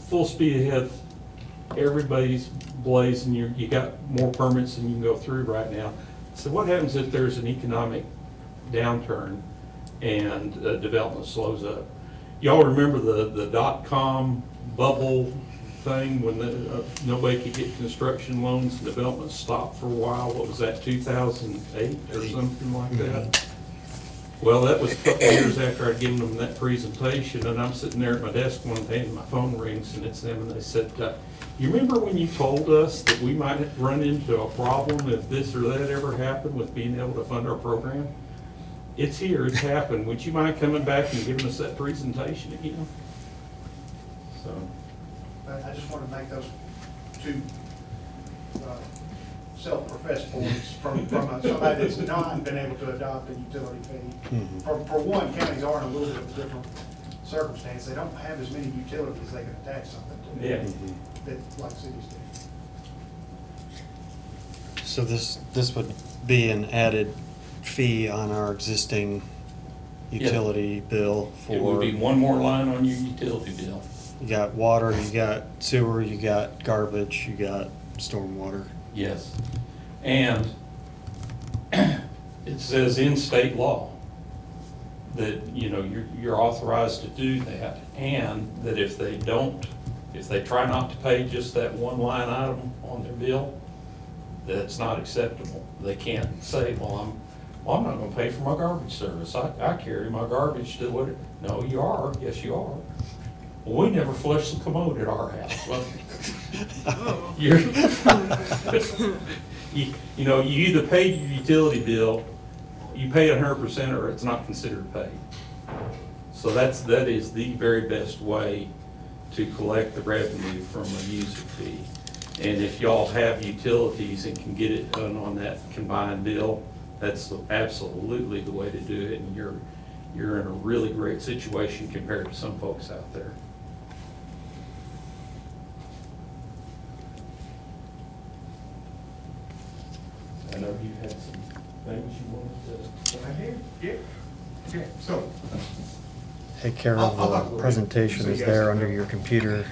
G: full speed ahead, everybody's blazing, you got more permits than you can go through right now. So what happens if there's an economic downturn and development slows up? Y'all remember the dot-com bubble thing when nobody could get construction loans and development stopped for a while? What was that, 2008 or something like that? Well, that was a couple of years after I'd given them that presentation, and I'm sitting there at my desk one day and my phone rings and it's them, and they said, you remember when you told us that we might run into a problem if this or that ever happened with being able to fund our program? It's here, it's happened. Would you mind coming back and giving us that presentation again? So,
J: I just want to make those two self-professed points from somebody that's not been able to adopt a utility fee. For one, counties are in a little bit of a different circumstance. They don't have as many utilities they can attach something to.
G: yeah.
J: That like cities do.
I: So this would be an added fee on our existing utility bill for.
G: It would be one more line on your utility bill.
I: You got water, you got sewer, you got garbage, you got stormwater.
G: Yes. And it says in state law that, you're authorized to do that, and that if they try not to pay just that one line item on their bill, that's not acceptable. They can't say, well, I'm not gonna pay for my garbage service. I carry my garbage to No, you are, yes, you are. Well, we never flush the commode at our house. Well, you're, you know, you either pay your utility bill, you pay 100% or it's not considered paid. So that is the very best way to collect the revenue from a user fee. And if y'all have utilities and can get it done on that combined bill, that's absolutely the way to do it, and you're in a really great situation compared to some folks out there. I know you had some things you wanted to.
E: I hear, yeah, yeah, so,
I: Hey, Carol,
E: I'll talk
I: the
E: with
I: presentation
E: you so you
I: is
E: guys
I: there
E: can
I: under
E: know.
I: your computer.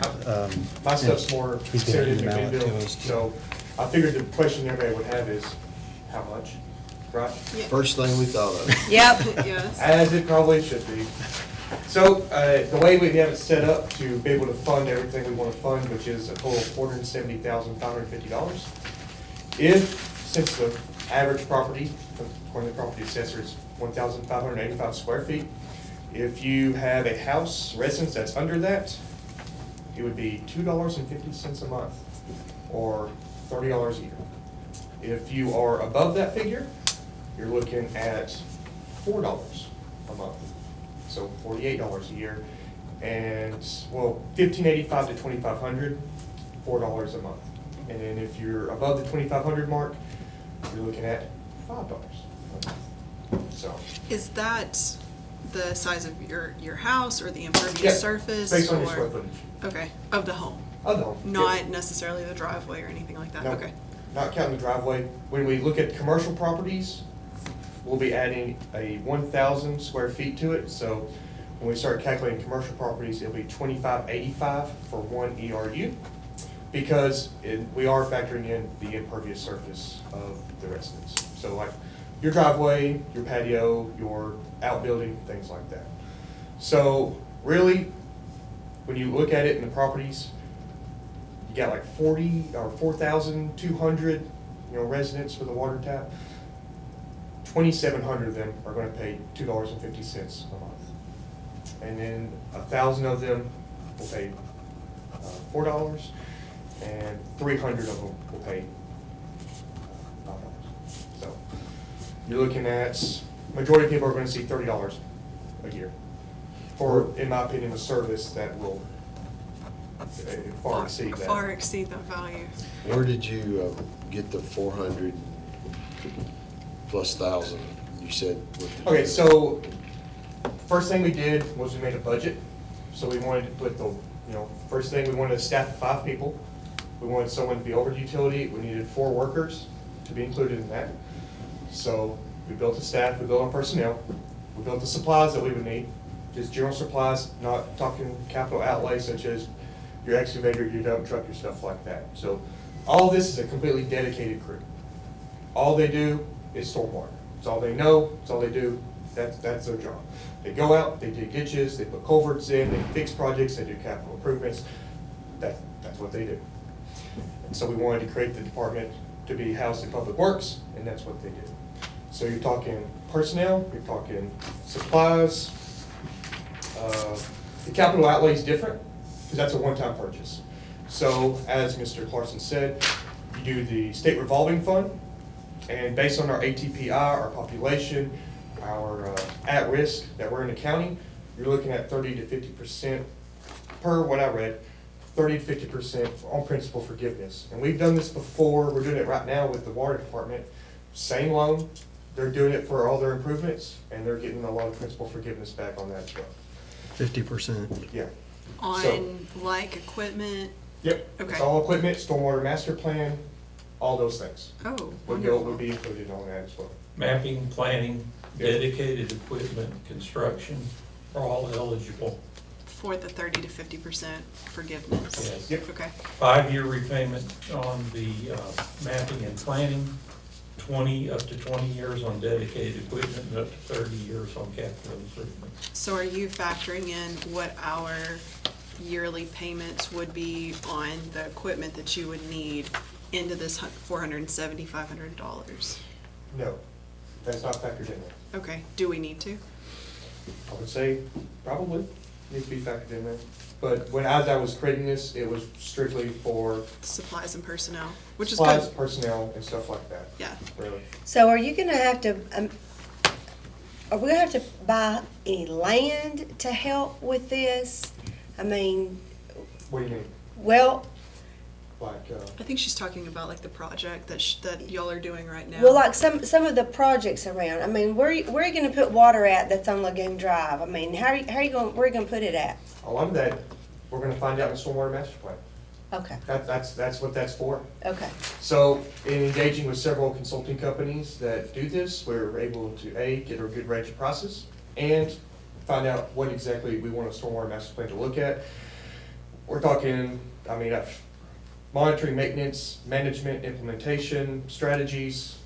E: my stuff's more
I: He's gonna
E: considered
I: email
E: than
I: it to
E: bill,
I: us.
E: so I figured the question everybody would have is, how much, right?
C: First thing we thought of.
B: Yep.
D: Yes.
E: As it probably should be. So, the way we have it set up to be able to fund everything we want to fund, which is a total of $470,550. Since the average property, according to the property assessor, is 1,585 square feet, if you have a house residence that's under that, it would be $2.50 a month, or $30 a year. If you are above that figure, you're looking at $4 a month, so $48 a year, and, well, $1,585 to $2,500, $4 a month. And then if you're above the $2,500 mark, you're looking at $5 a month. So,
K: Is that the size of your house or the impervious
E: yeah,
K: surface?
E: based on your
K: or-
E: square footage.
K: Okay, of the home,
E: Of the home.
K: not necessarily the driveway or anything like that?
E: No,
K: Okay.
E: not counting the driveway. When we look at commercial properties, we'll be adding a 1,000 square feet to it. So when we start calculating commercial properties, it'll be 2,585 for one ERU, because we are factoring in the impervious surface of the residence. So like your driveway, your patio, your outbuilding, things like that. So really, when you look at it in the properties, you got like 4,200, residents with a water tap. 2,700 of them are going to pay $2.50 a month, and then 1,000 of them will pay $4, and 300 of them will pay $5. So you're looking at, majority of people are going to see $30 a year for, in my opinion, a service that will far exceed that.
K: Far exceed the value.
C: Where did you get the 400 plus 1,000? You said. What did you
E: Okay,
C: do?
E: so first thing we did was we made a budget. So we wanted to put the, first thing, we wanted a staff of 5 people. We wanted someone to be over the utility. We needed 4 workers to be included in that. So we built a staff, we built our personnel, we built the supplies that we would need, just general supplies, not talking capital outlay such as your excavator, your dump truck, your stuff like that. So all this is a completely dedicated crew. All they do is stormwater. It's all they know, it's all they do, that's their job. They go out, they dig ditches, they put culverts in, they fix projects, they do capital improvements. That's what they do. And so we wanted to create the department to be housed in Public Works, and that's what they did. So you're talking personnel, you're talking supplies. The capital outlay is different, because that's a one-time purchase. So as Mr. Clarkson said, you do the state revolving fund, and based on our ATPI, our population, our at-risk that we're in the county, you're looking at 30 to 50%, per what I read, 30 to 50% on principal forgiveness. And we've done this before, we're doing it right now with the water department, same loan, they're doing it for all their improvements, and they're getting a lot of principal forgiveness back on that as well.
I: 50%.
E: Yeah.
K: On like equipment?
E: Yep.
K: Okay.
E: It's all equipment, stormwater master plan, all those things.
K: Oh,
E: Would
K: wonderful.
E: be included on that as well.
G: Mapping, planning,
E: Yeah.
G: dedicated equipment, construction are all eligible.
K: For the 30 to 50% forgiveness?
G: Yes.
E: Yep.
K: Okay.
G: 5-year repayment on the mapping and planning, up to 20 years on dedicated equipment, and up to 30 years on capital improvements.
K: So are you factoring in what our yearly payments would be on the equipment that you would need into this $470,500?
E: No, that's not factored in there.
K: Okay, do we need to?
E: I would say probably needs to be factored in there. But as I was creating this, it was strictly for
K: Supplies and personnel, which is
E: supplies,
K: good.
E: personnel, and stuff like that,
K: Yeah.
E: really.
B: So are you gonna have to, are we gonna have to buy any land to help with this? I mean,
E: What do you mean?
B: well,
E: Like,
K: I think she's talking about like the project that y'all are doing right now.
B: well, like some of the projects around, I mean, where are you gonna put water at that's on Lagoon Drive? I mean, how are you gonna, where are you gonna put it at?
E: a lot of that, we're gonna find out in the stormwater master plan.
B: Okay,
E: That's what that's for.
B: okay.
E: So in engaging with several consulting companies that do this, we're able to, A, get a good range of prices, and find out what exactly we want a stormwater master plan to look at. We're talking, I mean, monitoring, maintenance, management, implementation, strategies,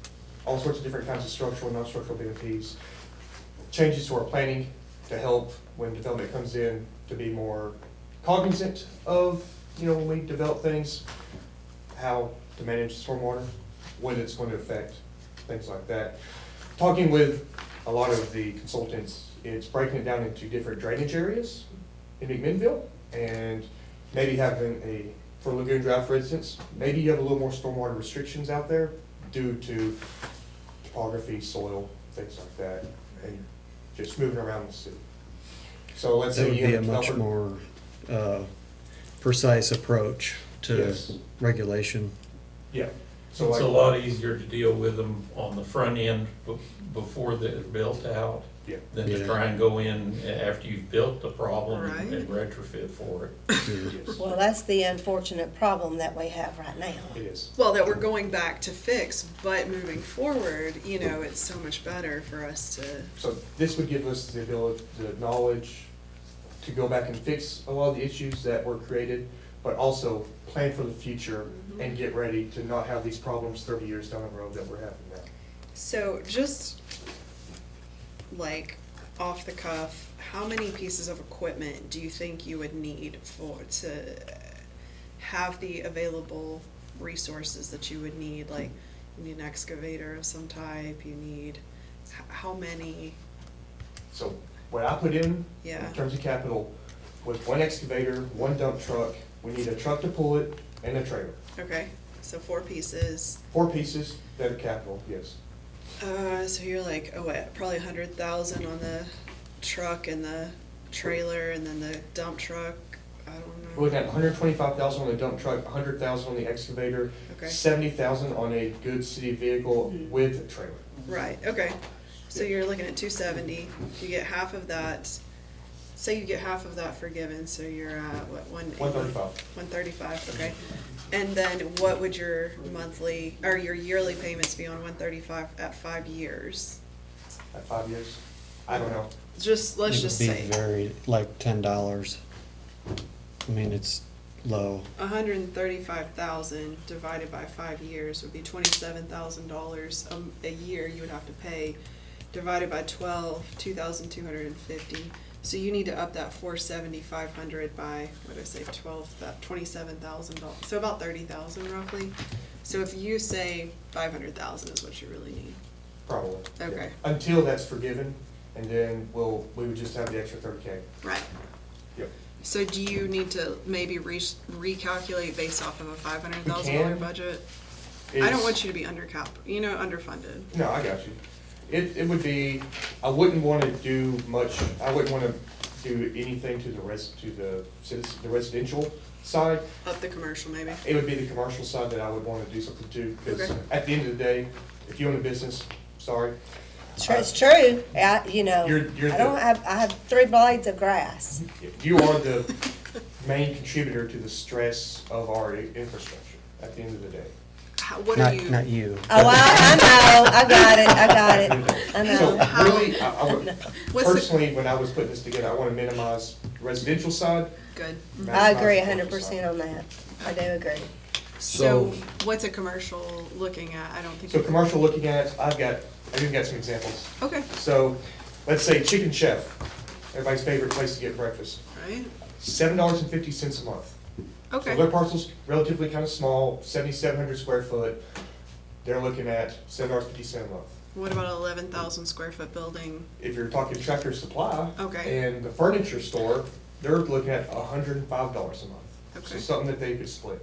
E: all sorts of different kinds of structural and non-structural BMPs. Changes to our planning to help when development comes in to be more cognizant of, when we develop things, how to manage stormwater, what it's going to affect, things like that. Talking with a lot of the consultants, it's breaking it down into different drainage areas in McMinnville, and maybe having for Lagoon Drive, for instance, maybe you have a little more stormwater restrictions out there due to topography, soil, things like that, and just moving around the city. So let's
I: That
E: say
I: would
E: you
I: be
E: have
I: a much more precise approach to
E: Yes.
I: regulation.
E: Yeah.
G: So it's a lot easier to deal with them on the front end before they're built out
E: Yeah.
G: than to
I: Yeah.
G: try and go in after you've built the problem
K: Right.
G: and retrofit for it.
E: Yes,
B: Well, that's the unfortunate problem that we have right now.
E: it is.
K: Well, that we're going back to fix, but moving forward, it's so much better for us to.
E: So this would give us the ability, the knowledge to go back and fix a lot of the issues that were created, but also plan for the future and get ready to not have these problems 30 years down the road that we're having now.
K: So just like off the cuff, how many pieces of equipment do you think you would need to have the available resources that you would need? Like, you need an excavator of some type, you need, how many?
E: So what I put in
K: Yeah.
E: terms of capital, was one excavator, one dump truck, we need a truck to pull it, and a trailer.
K: Okay, so 4 pieces.
E: 4 pieces that are capital, yes.
K: So you're like, probably 100,000 on the truck and the trailer, and then the dump truck, I don't know.
E: We're looking at 125,000 on the dump truck, 100,000 on the excavator,
K: Okay.
E: 70,000 on a good city vehicle with a trailer.
K: Right, okay. So you're looking at 270, you get half of that, say you get half of that forgiven, so you're at, what,
E: 135.
K: 135, okay. And then what would your monthly, or your yearly payments be on 135 at 5 years?
E: At 5 years? I don't know.
K: Let's just
I: It
K: say.
I: would be very, like $10. I mean, it's low.
K: 135,000 divided by 5 years would be $27,000 a year you would have to pay. Divided by 12, 2,250. So you need to up that 500 by, what did I say, 12, that $27,000. So about 30,000 roughly. So if you say 500,000 is what you really need.
E: Probably.
K: Okay.
E: Until that's forgiven, and then we would just have the extra 30K.
K: Right.
E: Yep.
K: So do you need to maybe recalculate based off of a $500,000
E: We can.
K: budget? I
E: It's-
K: don't want you to be underfunded.
E: No, I got you. It would be, I wouldn't want to do much, I wouldn't want to do anything to the residential side.
K: Up the commercial maybe.
E: It would be the commercial side that I would want to do something to, because
K: Okay.
E: at the end of the day, if you own a business, sorry.
B: It's true, I have 3 blades of grass.
E: You are the main contributor to the stress of our infrastructure at the end of the day.
K: What are
I: Not,
K: you?
I: not you.
B: Oh, I know, I got it, I
E: So
B: know.
E: really, I would,
K: What's the-
E: personally, when I was putting this together, I want to minimize residential side.
K: Good.
B: I agree
E: maximize the commercial
B: 100%
E: side.
B: on that, I do agree.
K: So what's a commercial looking at? I don't think.
E: So commercial looking at, I've even got some examples.
K: Okay,
E: So, let's say Chicken Chef, everybody's favorite place to get breakfast,
K: right,
E: $7.50 a month. So
K: okay,
E: their parcel's relatively kind of small, 7,700 square foot, they're looking at $7.50 a month.
K: What about an 11,000 square foot building?
E: If you're talking Tractor Supply.
K: Okay.
E: And the furniture store, they're looking at $105 a month.
K: Okay.
E: So something that they could split.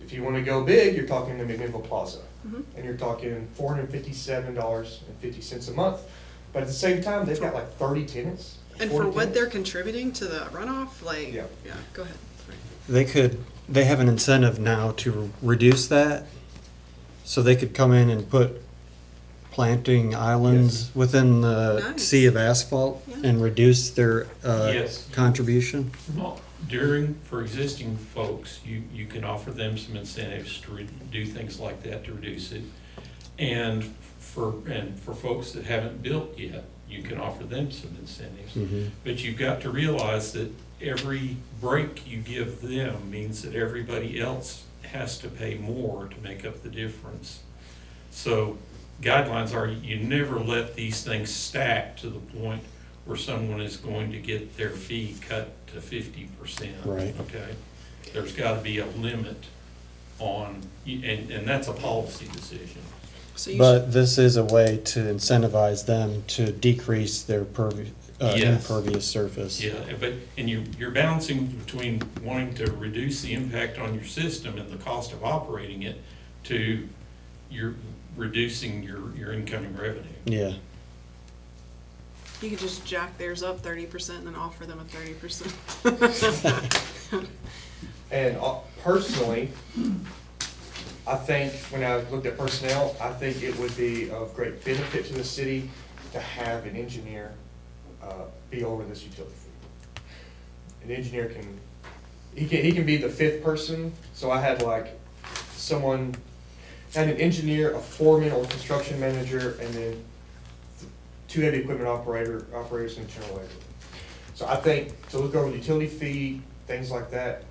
E: If you wanna go big, you're talking the McMinnville Plaza.
K: Mhm.
E: And you're talking $457.50 a month. But at the same time, they've got like 30 tenants.
K: And
E: 40
K: for what they're
E: tenants.
K: contributing to the runoff, like,
E: Yeah.
K: yeah, go ahead.
I: They have an incentive now to reduce that, so they could come in and put planting islands
E: Yes.
I: within the
K: Nice.
I: sea of asphalt
K: Yeah.
I: and reduce their
G: Yes.
I: contribution.
G: For existing folks, you can offer them some incentives to do things like that to reduce it. And for folks that haven't built yet, you can offer them some incentives.
I: Mhm.
G: But you've got to realize that every break you give them means that everybody else has to pay more to make up the difference. So guidelines are, you never let these things stack to the point where someone is going to get their fee cut to 50%.
I: Right.
G: Okay? There's gotta be a limit on, and that's a policy decision.
K: So you
I: But this is a way to incentivize them to decrease their
G: Yes.
I: impervious surface.
G: Yeah, and you're balancing between wanting to reduce the impact on your system and the cost of operating it to you're reducing your incoming revenue.
I: Yeah.
K: You could just jack theirs up 30% and then offer them a 30%.
E: And personally, I think, when I looked at personnel, I think it would be of great benefit to the city to have an engineer be over this utility fee. An engineer he can be the fifth person, so I had like had an engineer, a foreman or construction manager, and then 2 heavy equipment operators and general labor. So I think, to look over the utility fee, things like that,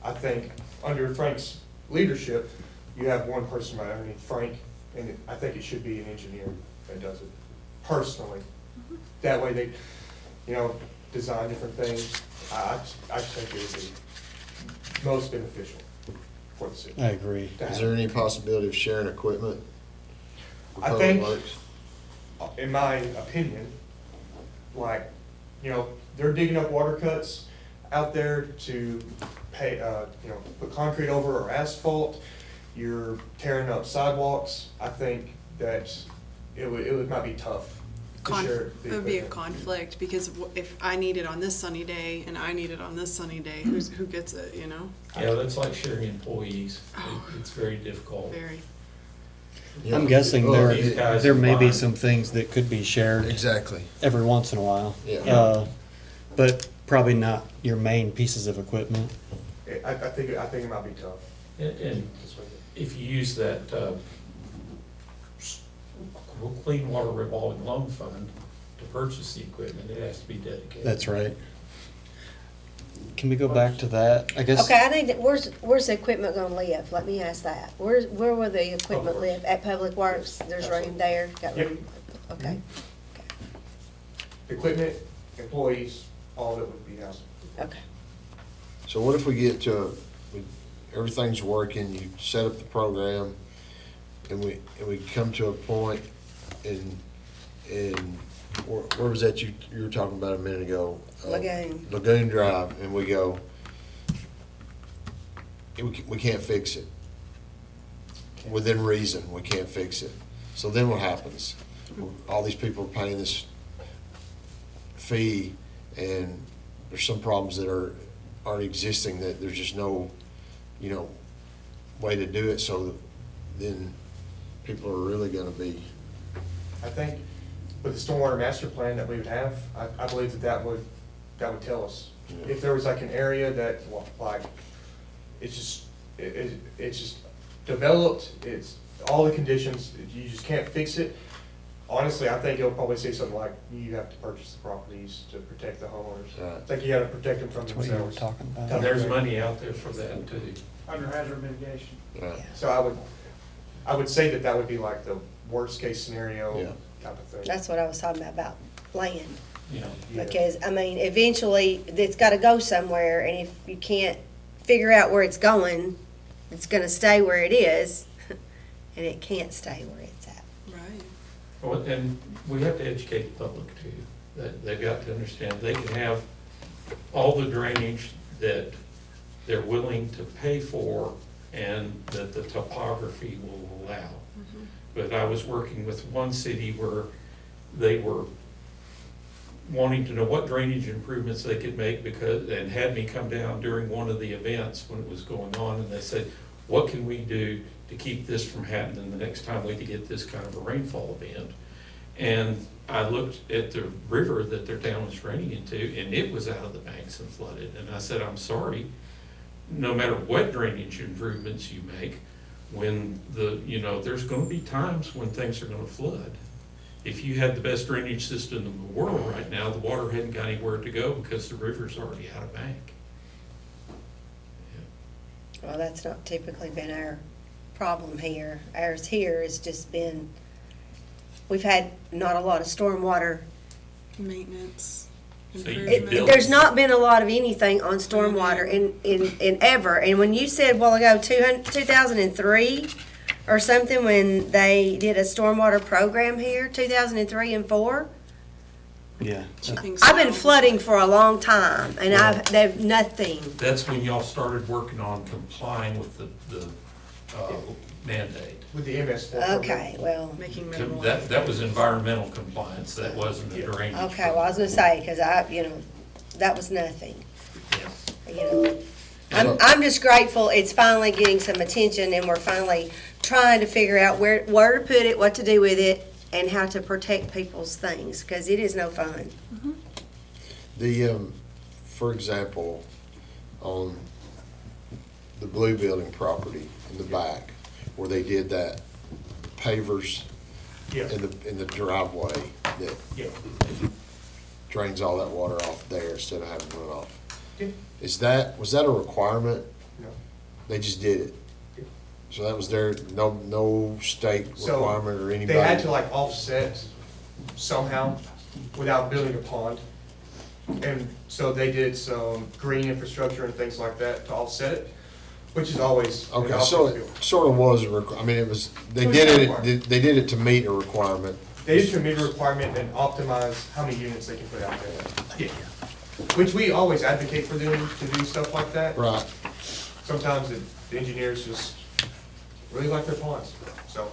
E: I think under Frank's leadership, you have one person right underneath Frank, and I think it should be an engineer that does it, personally. That way they, design different things. I just think it would be most beneficial for the city.
I: I agree.
E: to
C: Is
E: have.
C: there any possibility of sharing equipment? with
E: I
C: Public
E: think-
C: Works?
E: In my opinion, they're digging up water cuts out there to put concrete over or asphalt. You're tearing up sidewalks. I think that it might be tough to share the
K: It would be a
E: equipment.
K: conflict, because if I need it on this sunny day and I need it on this sunny day, who gets it,
G: Yeah, that's like sharing employees. It's very difficult.
K: Very.
C: Yeah.
I: I'm guessing
C: Well,
G: These guys
I: there may be
G: fine.
I: some things that could be shared
C: Exactly.
I: every once in a while.
C: Yeah.
I: But probably not your main pieces of equipment.
E: I think it might be tough.
G: And if you use that clean water revolving loan fund to purchase the equipment, it has to be dedicated.
I: That's right. Can we go back to that? I guess.
B: Okay, I need, where's the equipment gonna live? Let me ask that. Where will the equipment live? At Public Works? There's room there? Got room? Okay,
E: Equipment, employees, all of it would be housed.
B: okay.
C: So what if we get to, everything's working, you set up the program, and we come to a point where was that you were talking about a minute ago?
B: Lagoon.
C: Lagoon Drive, and we go, we can't fix it. Within reason, we can't fix it. So then what happens? All these people are paying this fee, and there's some problems that aren't existing, that there's just no, way to do it, so then people are really gonna be,
E: I think with the stormwater master plan that we would have, I believe that would tell us.
C: Yeah.
E: If there was like an area that, it's just developed, it's all the conditions, you just can't fix it. Honestly, I think it'll probably say something like, you have to purchase the properties to protect the homeowners.
C: Right.
E: I think you gotta protect them from
I: That's what you were
E: themselves.
I: talking about.
G: And there's money out there for that too.
J: Under hazard mitigation.
E: So I would say that would be like the worst case scenario
C: Yeah.
E: type of thing.
B: That's what I was talking about land.
G: Yeah.
E: Yeah.
B: Because, eventually, it's gotta go somewhere, and if you can't figure out where it's going, it's gonna stay where it is, and it can't stay where it's at.
K: Right.
G: Well, and we have to educate the public too, that they've got to understand they can have all the drainage that they're willing to pay for and that the topography will allow. But I was working with one city where they were wanting to know what drainage improvements they could make because, and had me come down during one of the events when it was going on, and they said, what can we do to keep this from happening the next time we get this kind of a rainfall event? And I looked at the river that their town was draining into, and it was out of the banks and flooded. And I said, I'm sorry, no matter what drainage improvements you make, when there's gonna be times when things are gonna flood. If you had the best drainage system in the world right now, the water hadn't got anywhere to go because the river's already out of bank.
B: Well, that's not typically been our problem here. Ours here has just been, we've had not a lot of stormwater.
K: Maintenance,
G: So you
K: improvement.
G: build-
B: There's not been a lot of anything on stormwater in ever. And when you said a while ago, 2003 or something, when they did a stormwater program here, 2003 and 4,
I: Yeah.
K: I think
B: I've been
K: so.
B: flooding for a long time, and they've nothing.
G: That's when y'all started working on complying with the mandate.
E: With the MS4 program.
B: Okay, well,
K: Making minimal.
G: That was environmental compliance, that wasn't the drainage.
B: okay, well, I was gonna say, because that was nothing. I'm just grateful it's finally getting some attention, and we're finally trying to figure out where to put it, what to do with it, and how to protect people's things, because it is no fun.
C: For example, on the blue building property in the back, where they did that pavers
E: Yeah,
C: in the driveway that
E: yeah.
C: drains all that water off there instead of having to run off.
E: Yeah.
C: Was that a requirement?
E: No.
C: They just did it?
E: Yeah.
C: So that was their, no state
E: So
C: requirement or anybody?
E: they had to like offset somehow without building a pond. And so they did some green infrastructure and things like that to offset it, which is always. an
C: Okay, so
E: offset
C: it
E: field.
C: sort of was it was, they did it to meet a requirement.
E: They used to meet a requirement and optimize how many units they can put out there. Yeah. Which we always advocate for them to do stuff like that.
C: Right.
E: Sometimes the engineers just really like their ponds, so.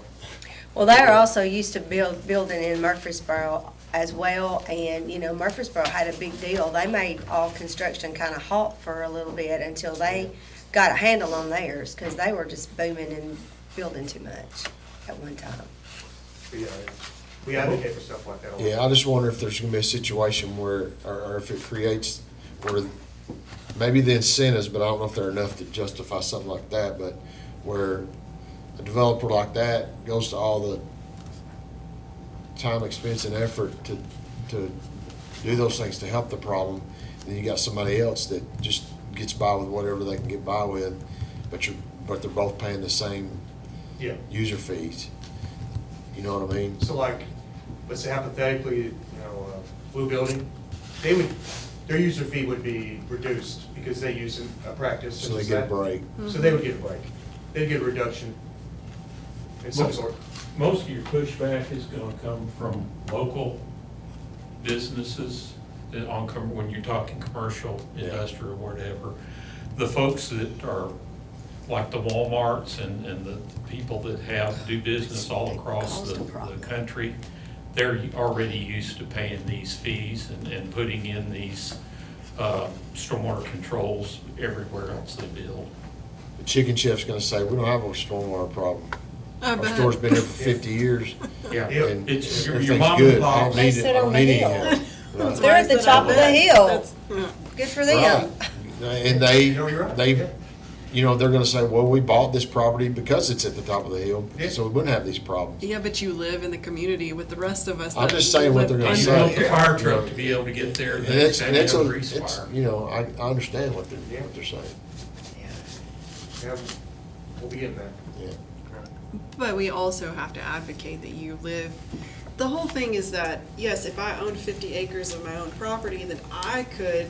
B: Well, they are also used to building in Murfreesboro as well, and, Murfreesboro had a big deal. They made all construction kind of halt for a little bit until they got a handle on theirs, because they were just booming and building too much at one time.
E: Yeah, we advocate for stuff like that.
C: Yeah, I just wonder if there's gonna be a situation where, or if it creates, where maybe the incentives, but I don't know if they're enough to justify something like that, but where a developer like that goes to all the time, expense, and effort to do those things to help the problem, then you got somebody else that just gets by with whatever they can get by with, but they're both paying the same
E: Yeah.
C: user fees. You know what I mean?
E: So like, let's say hypothetically, blue building, their user fee would be reduced because they use a practice.
C: So
E: such
C: they
E: as
C: get a
E: that.
C: break.
E: So they would get a break. They'd get a reduction in some sort.
G: Most of your pushback is gonna come from local businesses when you're talking commercial, industrial, whatever. The folks that are like the Walmarts and the people that do business all across the country, they're already used to paying these fees and putting in these stormwater controls everywhere else they build.
C: The Chicken Chef's gonna say, we don't have a stormwater problem.
K: I
C: Our
K: bet.
C: store's been here for 50 years.
G: Yeah,
C: and
G: it's your
C: everything's
G: mom
C: good.
G: and
C: I don't
G: pop.
B: They
C: need
B: sit
C: it. I
B: on
C: don't
B: the
C: need any
B: hill.
C: help. Right.
B: They're at the top of the hill.
K: Yeah.
B: Good for
C: Right.
B: them.
C: And
E: You're right.
C: they're gonna say, well, we bought this property because it's at the top of the hill,
E: Yeah.
C: so we wouldn't have these problems.
K: Yeah, but you live in the community with the rest of us.
C: I'm
K: that
C: just saying what
K: live
C: they're gonna
G: You
K: under
C: say.
G: built the fire truck to be able to get there,
C: And
G: and
C: it's,
G: then
C: and
G: you
C: it's,
G: have
C: a,
G: a grease
C: it's,
G: fire.
C: I understand what they're saying.
E: Yeah, we'll be getting there.
C: Yeah.
K: But we also have to advocate that you live, the whole thing is that, yes, if I owned 50 acres of my own property, then I could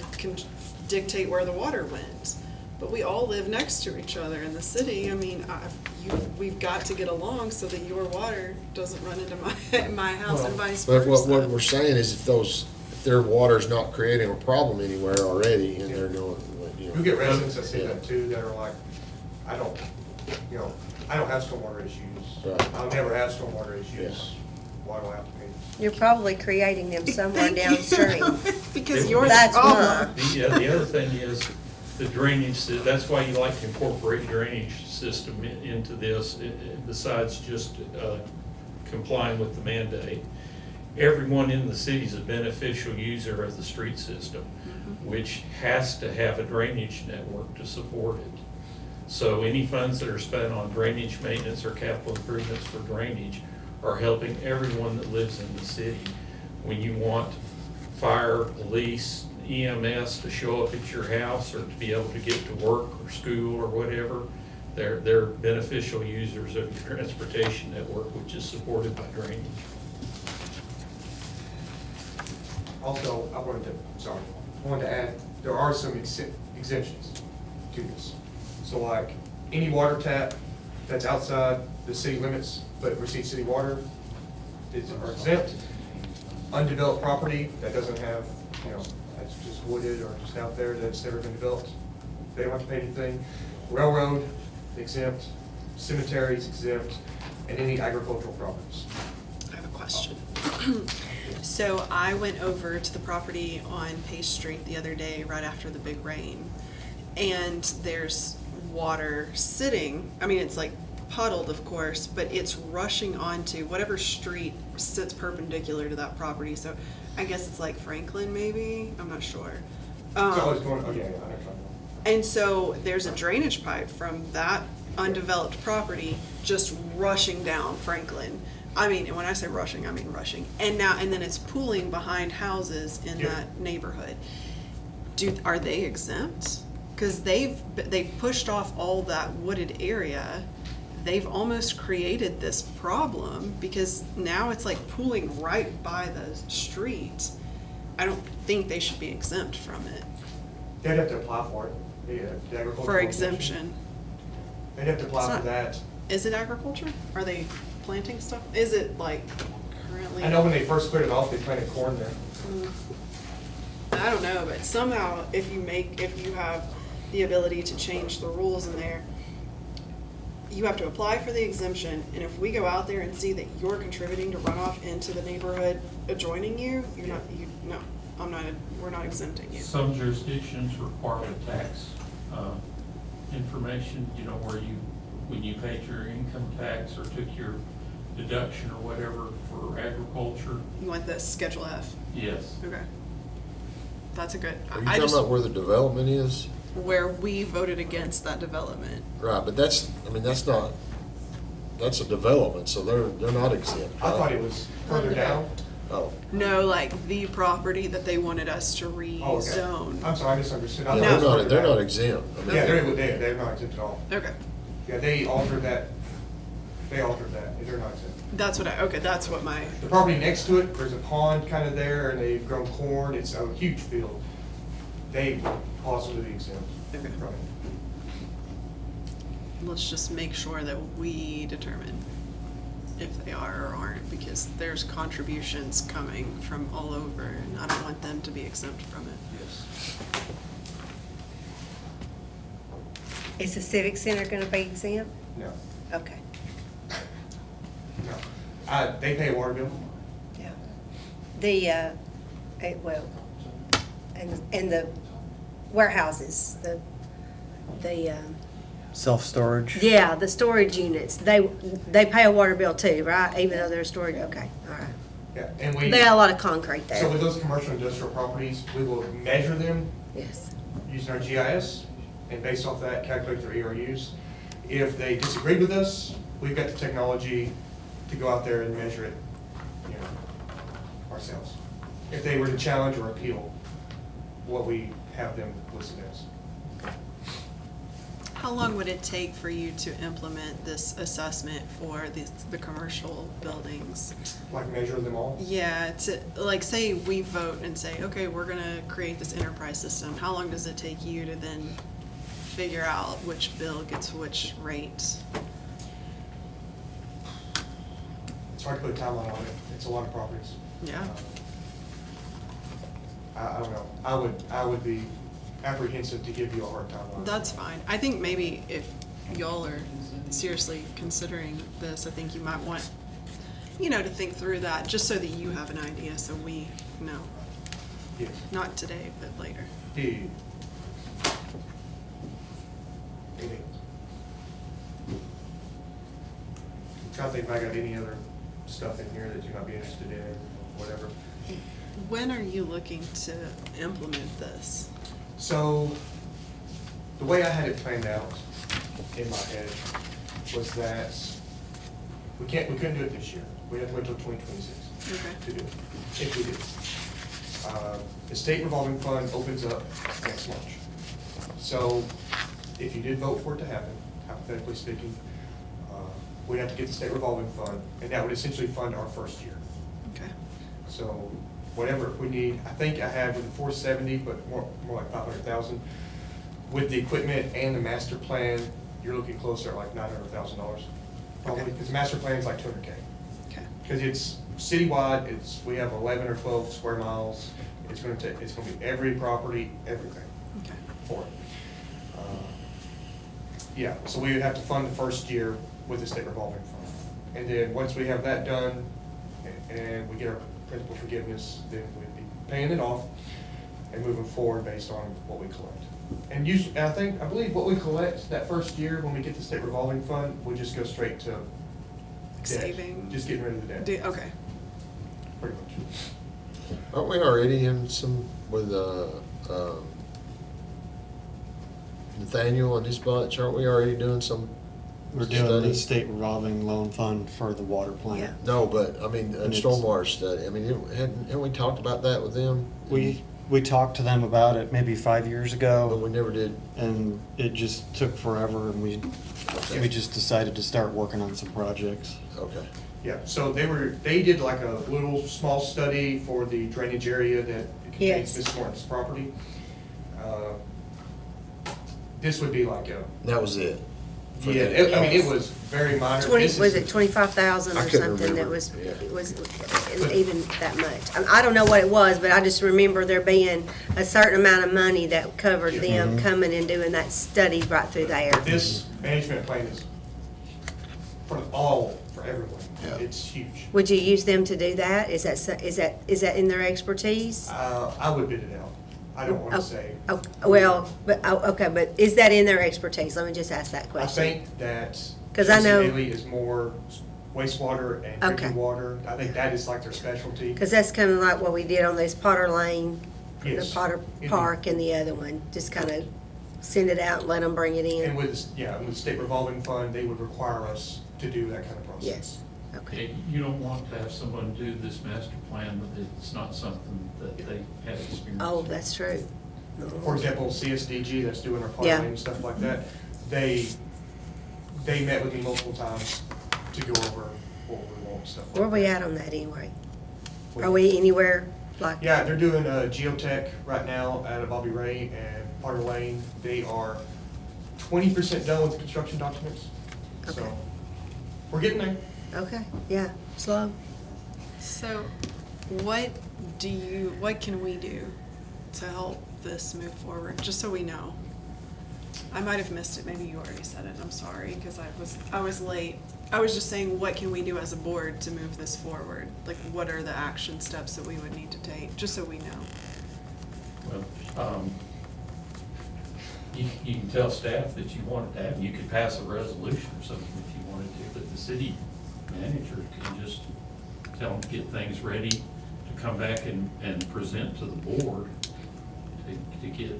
K: dictate where the water went. But we all live next to each other in the city. I mean, we've got to get along so that your water doesn't run into my house and vice
C: But what
K: versa.
C: we're saying is if their water's not creating a problem anywhere already, and they're going, you know.
E: You get residents that say
C: Yeah.
E: that too, that are like, I don't have stormwater issues.
C: Right.
E: I'll never have stormwater issues. Why do I have to pay?
B: You're probably creating them somewhere
K: Thank you.
B: downstream.
K: Because you're the
B: That's
K: problem.
B: why.
G: The other thing is the drainage, that's why you like to incorporate drainage system into this, besides just complying with the mandate. Everyone in the city is a beneficial user of the street system, which has to have a drainage network to support it. So any funds that are spent on drainage maintenance or capital improvements for drainage are helping everyone that lives in the city. When you want fire, police, EMS to show up at your house or to be able to get to work or school or whatever, they're beneficial users of your transportation network, which is supported by drainage.
E: Also, I wanted to add, there are some exemptions to this. So like, any water tap that's outside the city limits but receives city water are exempt. Undeveloped property that doesn't have, that's just wooded or just out there that's never been developed, they don't have to pay anything. Railroad, exempt. Cemeteries, exempt. And any agricultural properties.
K: I have a question. So I went over to the property on Pace Street the other day, right after the big rain, and there's water sitting, I mean, it's like puddled, of course, but it's rushing onto whatever street sits perpendicular to that property. So I guess it's like Franklin, maybe? I'm not sure.
E: It's always going, oh yeah, I know what you're talking about.
K: And so there's a drainage pipe from that undeveloped property just rushing down Franklin. I mean, and when I say rushing, I mean rushing. And then it's pooling behind houses in
E: Yeah.
K: that neighborhood. Are they exempt? Because they've pushed off all that wooded area. They've almost created this problem because now it's like pooling right by the street. I don't think they should be exempt from it.
E: They'd have to apply for it, the agricultural.
K: For exemption.
E: They'd have to
K: It's
E: apply
K: not-
E: for that.
K: Is it agriculture? Are they planting stuff? Is it like currently?
E: I know when they first cleared it off, they planted corn there.
K: I don't know, but somehow if you have the ability to change the rules in there, you have to apply for the exemption, and if we go out there and see that you're contributing to runoff into the neighborhood adjoining you, we're not exempting you.
G: Some jurisdictions require the tax information, when you paid your income tax or took your deduction or whatever for agriculture.
K: You want the Schedule F?
G: Yes.
K: Okay. That's a good,
C: Are you talking about where the development is?
K: where we voted against that development.
C: Right, but that's a development, so they're not exempt.
E: I thought it was further down.
C: Oh,
K: No, like the property that they wanted us to
E: Oh, okay.
K: rezone.
E: I'm sorry, I misunderstood. I
C: yeah,
E: thought it was further
C: they're not
E: down.
C: exempt. I mean,
E: Yeah, they're not exempt at all.
K: Okay,
E: Yeah, they altered that. They're not exempt.
K: that's what my,
E: The property next to it, there's a pond kind of there, and they've grown corn, it's a huge field. They would possibly be exempt
K: Okay.
E: from it.
K: let's just make sure that we determine if they are or aren't, because there's contributions coming from all over, and I don't want them to be exempt from it.
G: Yes.
B: Is the Civic Center gonna be exempt?
E: No,
B: Okay,
E: no. They pay a water bill.
B: yeah. And the warehouses, the
I: Self-storage.
B: yeah, the storage units, they pay a water bill too, right? Even though they're storage, okay, all right.
E: Yeah, and we.
B: They got a lot of concrete
E: So with
B: there,
E: those commercial industrial properties, we will measure them
B: yes.
E: using our GIS, and based off that, calculate their ERUs. If they disagree with us, we've got the technology to go out there and measure it, ourselves. If they were to challenge or appeal what we have them listed as.
K: How long would it take for you to implement this assessment for the commercial buildings?
E: Like measure them all?
K: Yeah, like, say we vote and say, okay, we're gonna create this enterprise system. How long does it take you to then figure out which bill gets which rate?
E: It's hard to put a timeline on it. It's a lot of properties.
K: Yeah.
E: I don't know. I would be apprehensive to give you a hard timeline.
K: That's fine. I think maybe if y'all are seriously considering this, I think you might want, to think through that, just so that you have an idea, so we know.
E: Yes.
K: Not today, but later.
E: Yeah. Anything? I'm trying to think if I got any other stuff in here that you might be interested in, or whatever.
K: When are you looking to implement this?
E: So, the way I had it planned out in my head was that we couldn't do it this year. We have to wait till 2026
K: Okay.
E: to do it, if we do. The state revolving fund opens up next March. So, if you did vote for it to happen, hypothetically speaking, we'd have to get the state revolving fund, and that would essentially fund our first year.
K: Okay.
E: So whatever we need, I think I have with the 470, but more like 500,000. With the equipment and the master plan, you're looking closer at like $900,000 probably,
K: Okay.
E: because the master plan is like 200K.
K: Okay.
E: Because it's citywide, we have 11 or 12 square miles. It's gonna be every property, everything
K: Okay.
E: for it. Yeah, so we would have to fund the first year with the state revolving fund. And then once we have that done and we get our principal forgiveness, then we'd be paying it off and moving forward based on what we collect. And usually, I believe what we collect that first year when we get the state revolving fund, we just go straight to debt.
K: Saving.
E: Just getting rid of the debt,
K: Okay.
E: pretty much.
C: Aren't we already in some with, Nathaniel and his bunch, aren't we already doing some
I: We're doing the
C: study?
I: state revolving loan fund for the water plant.
C: No, but, I mean, a
I: And it's-
C: stormwater study, I mean, hadn't we talked about that with them?
I: We talked to them about it maybe 5 years
C: But we
I: ago,
C: never did,
I: and it just took forever, and we just decided to start working on some projects.
C: okay.
E: Yeah, so they did like a little small study for the drainage area that contains
B: Yes.
E: Miss Morton's property. This would be like a,
C: That was it. for
E: yeah,
C: that.
B: Yes.
E: it was very minor.
B: 20,
E: This
B: was
E: is-
B: it 25,000
C: I
B: or
C: couldn't
B: something that
C: remember,
B: was,
C: yeah.
B: it was even that much? I don't know what it was, but I just remember there being a certain amount of money that covered them coming and doing that study right through there.
E: This management plan is for everyone.
C: Yeah.
E: It's huge.
B: Would you use them to do that? Is that in their expertise?
E: I would bid it out. I don't want to say.
B: Oh, well, okay, but is that in their expertise? Let me just ask that
E: I
B: question.
E: think that.
B: 'Cause I know-
E: Haley is more wastewater and
B: Okay.
E: drinking water. I think that is like their specialty.
B: Because that's kind of like what we did on this Potter Lane, the
E: Yes.
B: Potter Park and the other one. Just kind of send it out and let them bring it
E: And
B: in.
E: with the state revolving fund, they would require us to do that kind of process.
B: Yes, okay.
A: Okay, you don't want to have someone do this master plan, but it's not something that they have experience.
B: Oh,
A: with.
B: that's true.
E: For example, CSDG, that's doing our Potter
B: Yeah.
E: Lane and stuff like that, they met with me multiple times to go over what we want and stuff like that.
B: Where are we at on that anyway? Are we anywhere like?
E: Yeah, they're doing geotech right now out of Bobby Ray and Potter Lane. They are 20% done with the construction documents.
B: Okay.
E: So, we're getting there.
B: Okay, yeah, slow.
K: So, what can we do to help this move forward, just so we know? I might have missed it, maybe you already said it, I'm sorry, because I was late. I was just saying, what can we do as a board to move this forward? Like, what are the action steps that we would need to take, just so we know?
A: Well, you can tell staff that you want it to happen. You could pass a resolution or something if you wanted to, but the city manager can just tell them to get things ready to come back and present to the board to get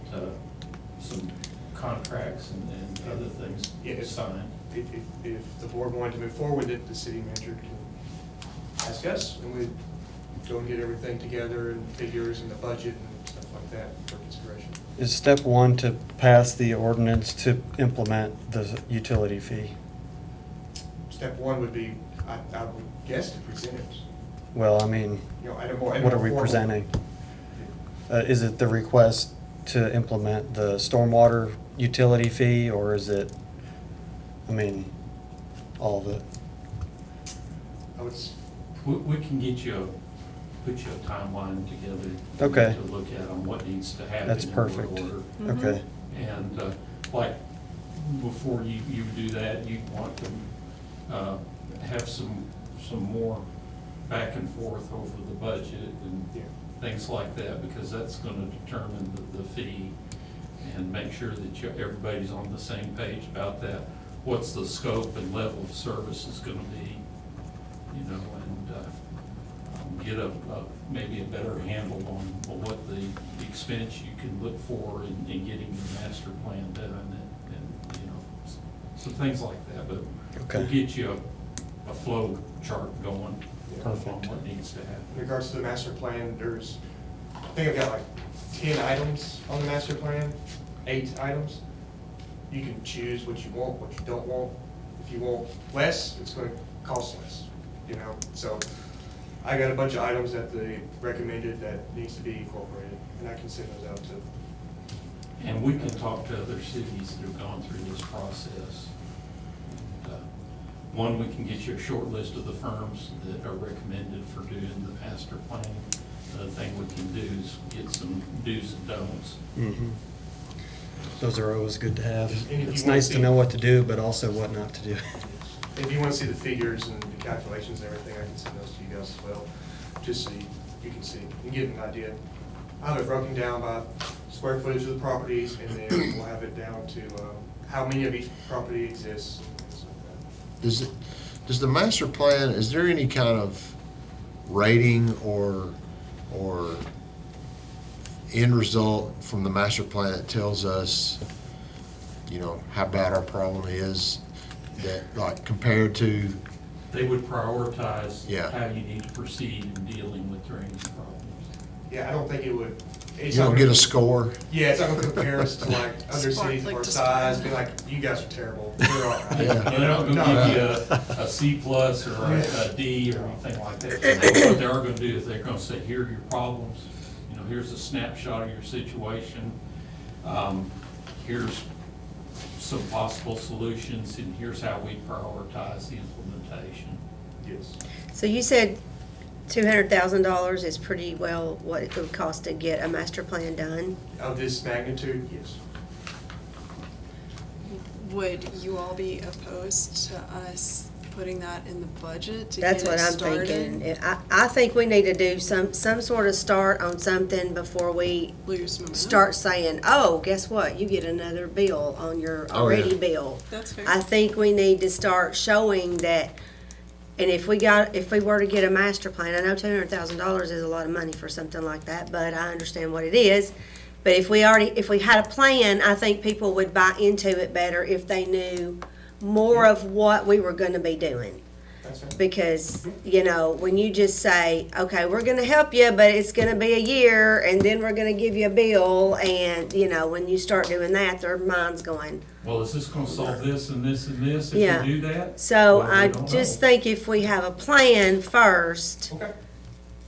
A: some contracts and other things
E: Yeah, it's-
A: signed.
E: If the board wanted to move forward with it, the city manager can ask us, and we'd go and get everything together and figures and the budget and stuff like that for consideration.
I: Is step one to pass the ordinance to implement the utility fee?
E: Step one would be, I would guess, to present it.
I: Well, I mean,
E: You know, at a more
I: what are we
E: formal-
I: presenting? Is it the request to implement the stormwater utility fee, or is it, I mean, all of it?
E: I would, s-
G: We can put you a timeline together.
I: Okay.
G: To look at on what needs to happen.
I: That's
G: in what
I: perfect.
G: order.
I: Okay.
G: And like, before you do that, you want to have some more back and forth over the budget and
E: Yeah.
G: things like that, because that's gonna determine the fee, and make sure that everybody's on the same page about that. What's the scope and level of service is gonna be, you know, and get maybe a better handle on what the expense you can look for in getting your master plan done, and, you know, some things like that, but
I: Okay.
G: we'll get you a flow chart going.
I: Perfect.
G: On what needs to happen.
E: in regards to the master plan, I think I've got like 10 items on the master plan, 8 items. You can choose what you want, what you don't want. If you want less, it's gonna cost less, you know? So I got a bunch of items that they recommended that needs to be incorporated, and I can send those out to.
G: And we can talk to other cities that have gone through this process. And, one, we can get you a short list of the firms that are recommended for doing the master plan. The other thing we can do is get some do's and don'ts.
I: Mhm. Those are always good to have.
E: And if you
I: It's
E: wanna
I: nice to
E: see-
I: know what to do, but also what not to do.
E: If you want to see the figures and the calculations and everything, I can send those to you guys as well, just so you can see and get an idea. I have it broken down by square footage of the properties, and then we'll have it down to how many of each property exists. And stuff like that.
C: Does the master plan, is there any kind of rating or end result from the master plan that tells us, you know, how bad our problem is, that, like, compared to,
G: They would prioritize
C: Yeah.
G: how you need to proceed in dealing with drainage problems.
E: Yeah, I don't think it would.
C: you don't get a score?
E: Yeah, it's not gonna compare us to like other
K: Spark,
E: cities of
K: like
E: our
K: to
E: size,
K: Spark.
E: be like, you guys are terrible, we're all right.
C: Yeah.
G: They're not
E: No.
G: gonna give you a C plus or a D or anything like that. What they are gonna do is they're gonna say, here are your problems, you know, here's a snapshot of your situation. Here's some possible solutions, and here's how we prioritize the implementation.
E: Yes.
B: So you said $200,000 is pretty well what it would cost to get a master plan done?
E: Of this magnitude, yes.
K: Would you all be opposed to us putting that in the budget to
B: That's
K: get
B: what
K: it
B: I'm
K: started?
B: thinking. I think we need to do some sort of start on something before we
K: Lose momentum?
B: start saying, oh, guess what? You get another bill on your
C: Oh, yeah.
B: already bill.
K: That's fair.
B: I think we need to start showing that, and if we were to get a master plan, I know $200,000 is a lot of money for something like that, but I understand what it is. But if we had a plan, I think people would buy into it better if they knew more of what we were gonna be doing.
E: That's right.
B: Because, you know, when you just say, okay, we're gonna help you, but it's gonna be a year, and then we're gonna give you a bill, and, you know, when you start doing that, their mind's going.
G: Well, is this gonna solve this and this and this if
B: Yeah.
G: you do that?
B: So
G: Well, we
B: I
G: don't
B: just
G: know.
B: think if we have a plan first,
E: Okay.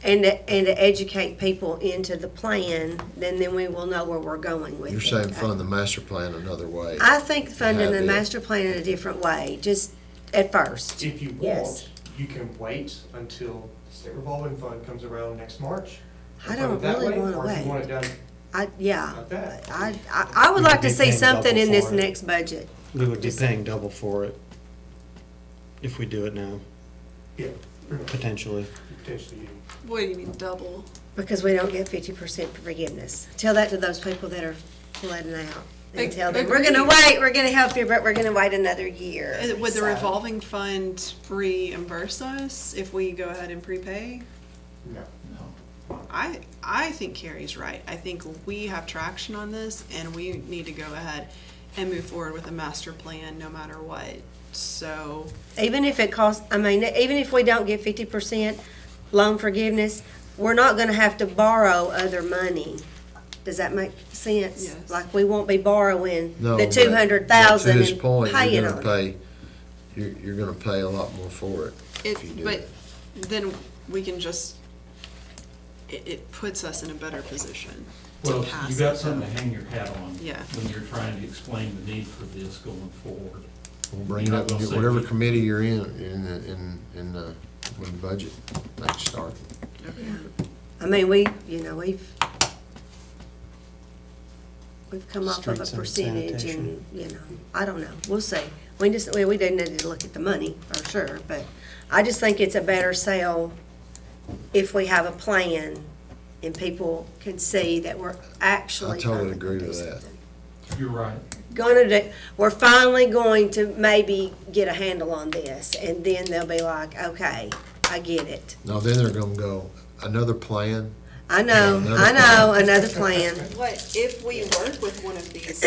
B: and to educate people into the plan, then we will know where we're going with it.
C: You're saying fund the master plan another way?
B: I think funding the
C: Have it.
B: master plan in a different way, just at first.
E: If you
B: Yes.
E: want, you can wait until the state revolving fund comes around next March.
B: I
E: and
B: don't
E: fund it that
B: really
E: way,
B: wanna
E: or if
B: wait.
E: you want it done
B: Yeah,
E: like that.
B: I would
I: We
B: like
I: could
B: to
I: be
B: see
I: paying
B: something in
I: double
B: this
I: for it.
B: next budget.
I: We would be
B: Just-
I: paying double for it if we do it now,
E: Yeah, pretty much.
I: potentially.
E: Potentially, you.
K: What do you mean double?
B: Because we don't get 50% forgiveness. Tell that to those people that are flooding out. And tell them, we're gonna
K: Agreed.
B: wait, we're gonna help you, but we're gonna wait another year.
K: Would the
B: So-
K: revolving fund reimburse us if we go ahead and prepay?
E: No.
G: No.
K: I think Carrie's right. I think we have traction on this and we need to go ahead and move forward with a master plan no matter what. So,
B: Even if it costs, I mean, even if we don't get 50% loan forgiveness, we're not gonna have to borrow other money. Does that make sense?
K: Yes.
B: Like, we won't be borrowing
C: No,
B: the
C: but-
B: 200,000
C: but to his
B: and
C: point,
B: paying
C: you're
B: on
C: gonna
B: it.
C: pay, you're gonna pay a lot more for it if you do
K: but
C: it.
K: then we can just, it puts us in a better position.
G: Well,
K: pass
G: you got
K: it.
G: something to hang your hat on.
K: Yeah.
G: When you're trying to explain the need for this going forward.
C: We'll bring it up in whatever committee you're in, when the budget things start.
B: I mean, we've come off of a
I: Streets and
B: percentage
I: sanitation.
B: and, I don't know, we'll see. We do need to look at the money, for sure, but I just think it's a better sale if we have a plan and people can see that we're actually.
C: I totally
B: finally
C: agree
B: gonna
C: with
B: do
C: that.
B: something.
G: You're right.
B: We're finally going to maybe get a handle on this, and then they'll be like, okay, I get it.
C: No, then they're gonna go, another plan?
B: Another plan.
K: What, if we work with one of these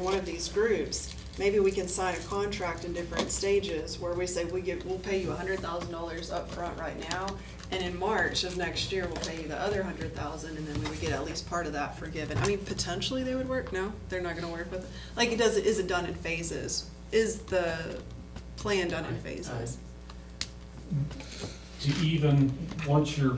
K: one of these groups, maybe we can sign a contract in different stages where we say we'll pay you $100,000 up front right now, and in March of next year, we'll pay you the other $100,000, and then we would get at least part of that forgiven. I mean, potentially they would work. No, they're not gonna work with it. Like, is it done in phases? Is the plan done in phases?
G: To even, once you're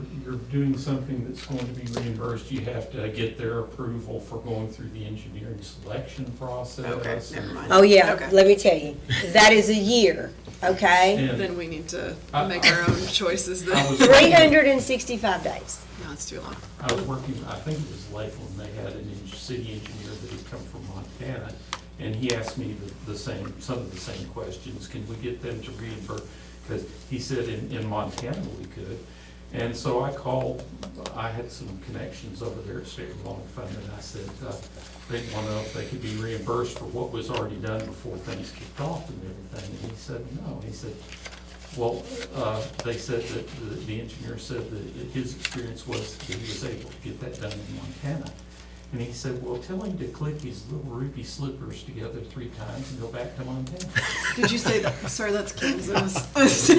G: doing something that's going to be reimbursed, you have to get their approval for going through the engineering selection process.
K: Okay, never mind.
B: Oh, yeah,
K: Okay.
B: let me tell you, that is a year, okay?
G: And
K: Then we need to
G: I-
K: make our own choices
G: I
K: then.
G: was-
B: 365 days.
K: No, it's too long.
G: I was working, I think it was Lakeland, they had an city engineer that had come from Montana, and he asked me some of the same questions. Can we get them to reimburse? Because he said in Montana we could. And so I called, I had some connections over there at State Revolving Fund, and I said, they want to know if they could be reimbursed for what was already done before things kicked off and everything. And he said, no. He said, well, they said that the engineer said that his experience was that he was able to get that done in Montana. And he said, well, tell him to click his little ruby slippers together 3 times and go back to Montana.
K: Did you say that? Sorry, that's Kansas. That's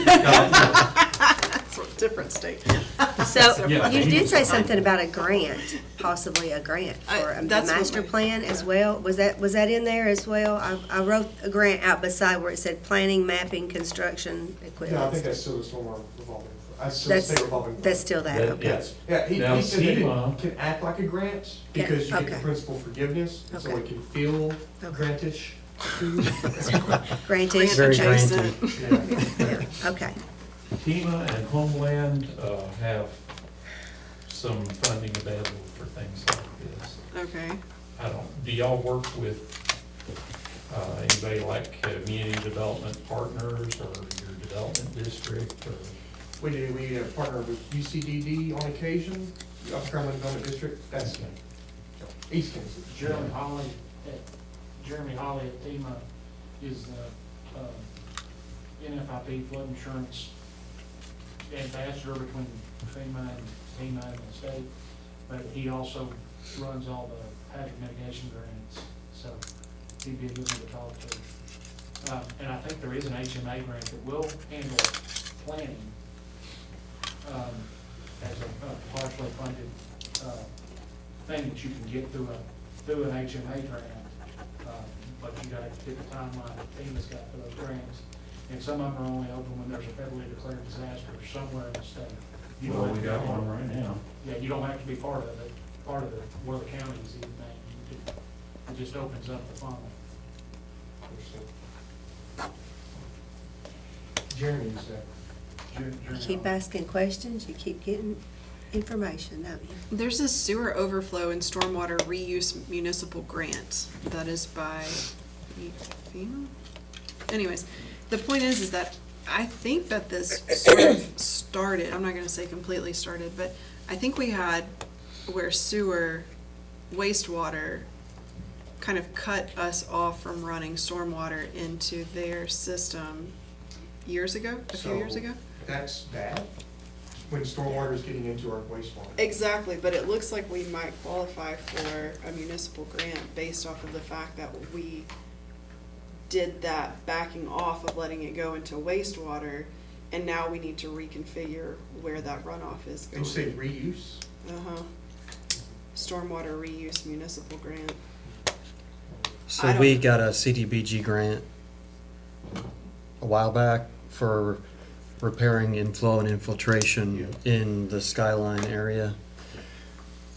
K: a different state.
B: So,
G: Yeah,
B: you
G: he
B: did
G: was
B: say
G: behind
B: something
G: me.
B: about a grant, possibly a grant for the
K: That's what
B: master
K: my-
B: plan as well? Was that in there as well? I wrote a grant out beside where it said planning, mapping, construction, equipment.
E: Yeah, I think that's still the stormwater revolving, I still
B: That's,
E: say revolving.
B: that's still that, okay.
G: Yes.
E: Yeah,
G: Now,
E: he said that
G: FEMA
E: it can act like a grant because you get the
B: okay.
E: principal forgiveness, so
B: Okay.
E: it can feel
B: Okay.
E: grantish.
B: Granted.
I: Very
K: Adjacent.
E: Yeah.
B: Yeah, okay.
G: FEMA and Homeland have some funding available for things like this.
K: Okay.
G: Do y'all work with anybody like community development partners or your development district or?
E: We partner with UCDD on occasion, the Upper Cumberland Development District, that's East Kansas.
J: Jeremy Holly at FEMA is the NFIP flood insurance ambassador between FEMA and the state, but he also runs all the hazard mitigation grants, so he'd be a good one to talk to. And I think there is an HMA grant that will handle planning as a partially funded thing that you can get through an HMA grant. But you gotta pick a timeline that FEMA's got for those grants. And some of them are only open when there's a federally declared disaster somewhere in the state. You don't
G: Well,
J: have
G: we
J: to
G: got
J: be part
G: one
J: of it.
G: right now.
J: Yeah, you don't have to be part of it, where the county's even named. It just opens up the funnel.
E: Jeremy said.
B: You keep asking questions, you keep getting information, don't you?
K: There's a sewer overflow and stormwater reuse municipal grant that is by FEMA? Anyways, the point is that I think that this sort of started, I'm not gonna say completely started, but I think we had where sewer, wastewater kind of cut us off from running stormwater into their system years ago, a few years
E: So-
K: ago.
E: That's bad, when stormwater is getting into our wastewater.
K: Exactly, but it looks like we might qualify for a municipal grant based off of the fact that we did that backing off of letting it go into wastewater, and now we need to reconfigure where that runoff is
E: Did
K: going.
E: you say reuse?
K: Uh-huh. Stormwater reuse municipal grant. I
I: So
K: don't-
I: we got a CDBG grant a while back for repairing inflow and infiltration in the Skyline area.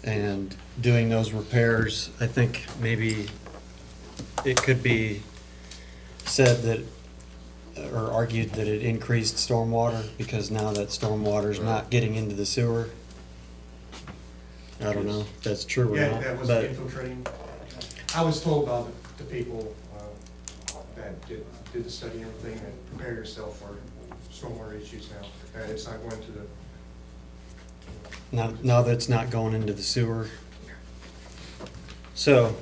I: And doing those repairs, I think maybe it could be said that, or argued that it increased stormwater, because now that stormwater's not getting into the sewer. I don't know if that's true or
E: Yeah,
I: not,
E: that was
I: but,
E: infiltrating. I was told by the people that did the study and everything, that prepare yourself for stormwater issues now. That it's not going to the.
I: now that it's not going into the sewer. So,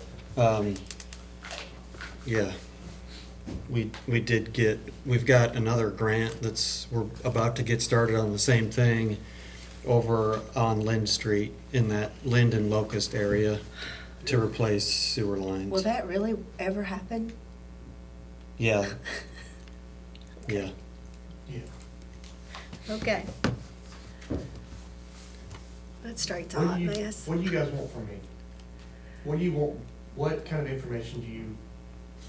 I: yeah, we've got another grant we're about to get started on the same thing over on Lind Street in that Lind and Locust area to replace sewer lines.
B: Will that really ever happen?
I: Yeah. Yeah.
E: Yeah.
B: Okay. That straight's a
E: What
B: hot
E: do you,
B: mess.
E: what do you guys want from me? What do you want, what kind of information do you,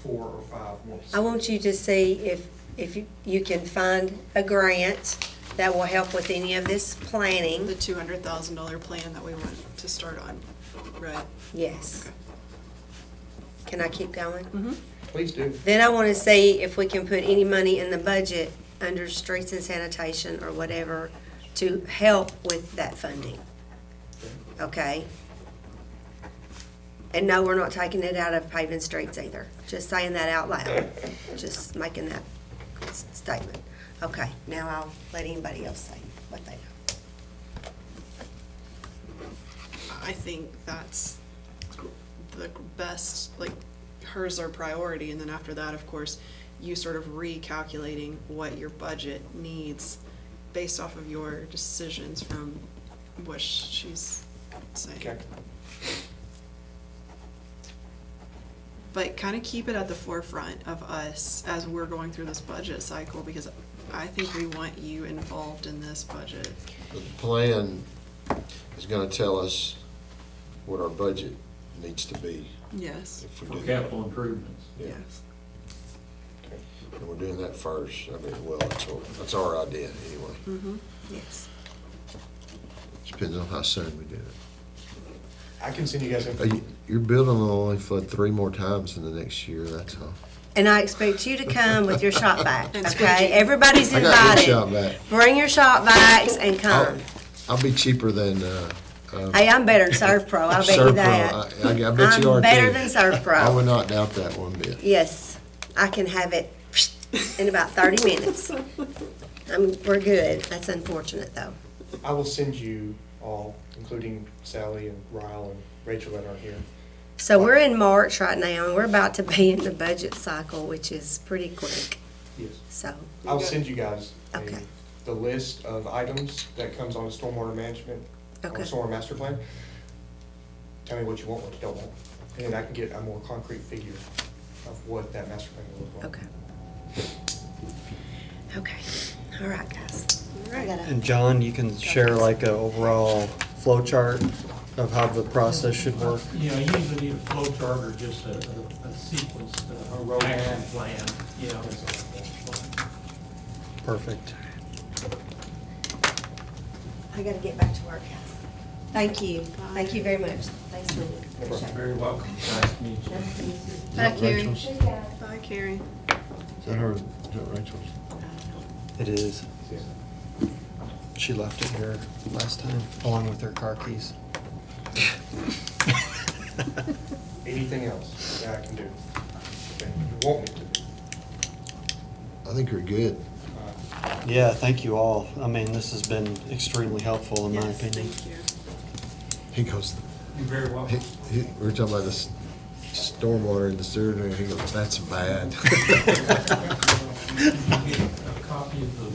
E: 4 or 5 want to see?
B: I want you to see if you can find a grant that will help with any of this planning.
K: The $200,000 plan that we want to start on, right?
B: Yes. Can I keep going?
K: Mm-hmm.
E: Please do.
B: Then I want to see if we can put any money in the budget under streets and sanitation or whatever to help with that funding. Okay? And no, we're not taking it out of paving streets either. Just saying that out loud. Just making that statement. Okay, now I'll let anybody else say what they know.
K: I think that's the best, like, hers are priority, and then after that, of course, you sort of recalculating what your budget needs based off of your decisions from what she's saying.
E: Okay.
K: But kind of keep it at the forefront of us as we're going through this budget cycle, because I think we want you involved in this budget.
C: The plan is gonna tell us what our budget needs to be
K: Yes,
C: if we
A: For
C: do that.
A: capital improvements.
C: Yeah.
K: yes.
C: And we're doing that first. I mean, well, that's our idea anyway.
K: Mm-hmm.
B: Yes.
C: Depends on how soon we do it.
E: I can send you guys information.
C: Your building will only flood 3 more times in the next year, that's all.
B: And I expect you to come with your shop vac,
K: And
B: okay?
K: squeegee.
B: Everybody's
C: I got good shop
B: invited.
C: back.
B: Bring your shop vacs and come.
C: I'll be cheaper than,
B: Hey, I'm better than Serve Pro, I'll bet you
C: Servpro.
B: that.
C: I bet you are
B: I'm
C: too.
B: better than Serve
C: I would
B: Pro.
C: not doubt that one bit.
B: Yes, I can have it in about 30 minutes. We're good. That's unfortunate, though.
E: I will send you all, including Sally and Ryle and Rachel that aren't here.
B: So we're in March right now, and we're about to be in the budget cycle, which is pretty quick,
E: Yes.
B: so.
E: I'll send you guys
B: Okay.
E: the list of items that comes on the stormwater management, or
B: Okay.
E: stormwater master plan. Tell me what you want, what you don't want, and then I can get a more concrete figure of what that master plan will look like.
B: Okay. Okay, all right, guys. I gotta-
I: And John, you can share like a overall flow chart of how the process should work.
A: You know, you usually need a flow chart or just a sequence, a action plan, you know.
I: Perfect.
B: I gotta get back to work, guys. Thank you. Thank you very much. Thanks, Wendy.
E: No problem.
B: Appreciate it.
A: Very welcome. Nice to meet you.
B: Nice to meet you.
C: Is
K: Bye,
C: that
K: Karen.
C: Rachel's?
K: Bye, Carrie.
C: Is that her, is that Rachel's?
I: It is.
E: Yeah.
I: She left it here last time, along with her car keys.
E: Anything else that I can do? That you want me to do?
C: I think you're good.
I: Yeah, thank you all. I mean, this has been extremely helpful in my
K: Yes,
I: opinion.
K: thank you.
C: He goes,
A: You're very welcome.
C: we were talking about this stormwater in the sewer, and he goes, that's bad.
A: Get a copy of the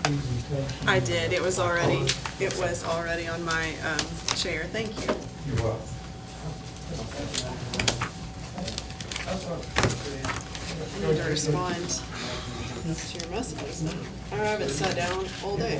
A: presentation.
K: I did, it was already on my chair, thank you.
A: You're welcome.
K: I need to respond to your messages. I haven't sat down all day.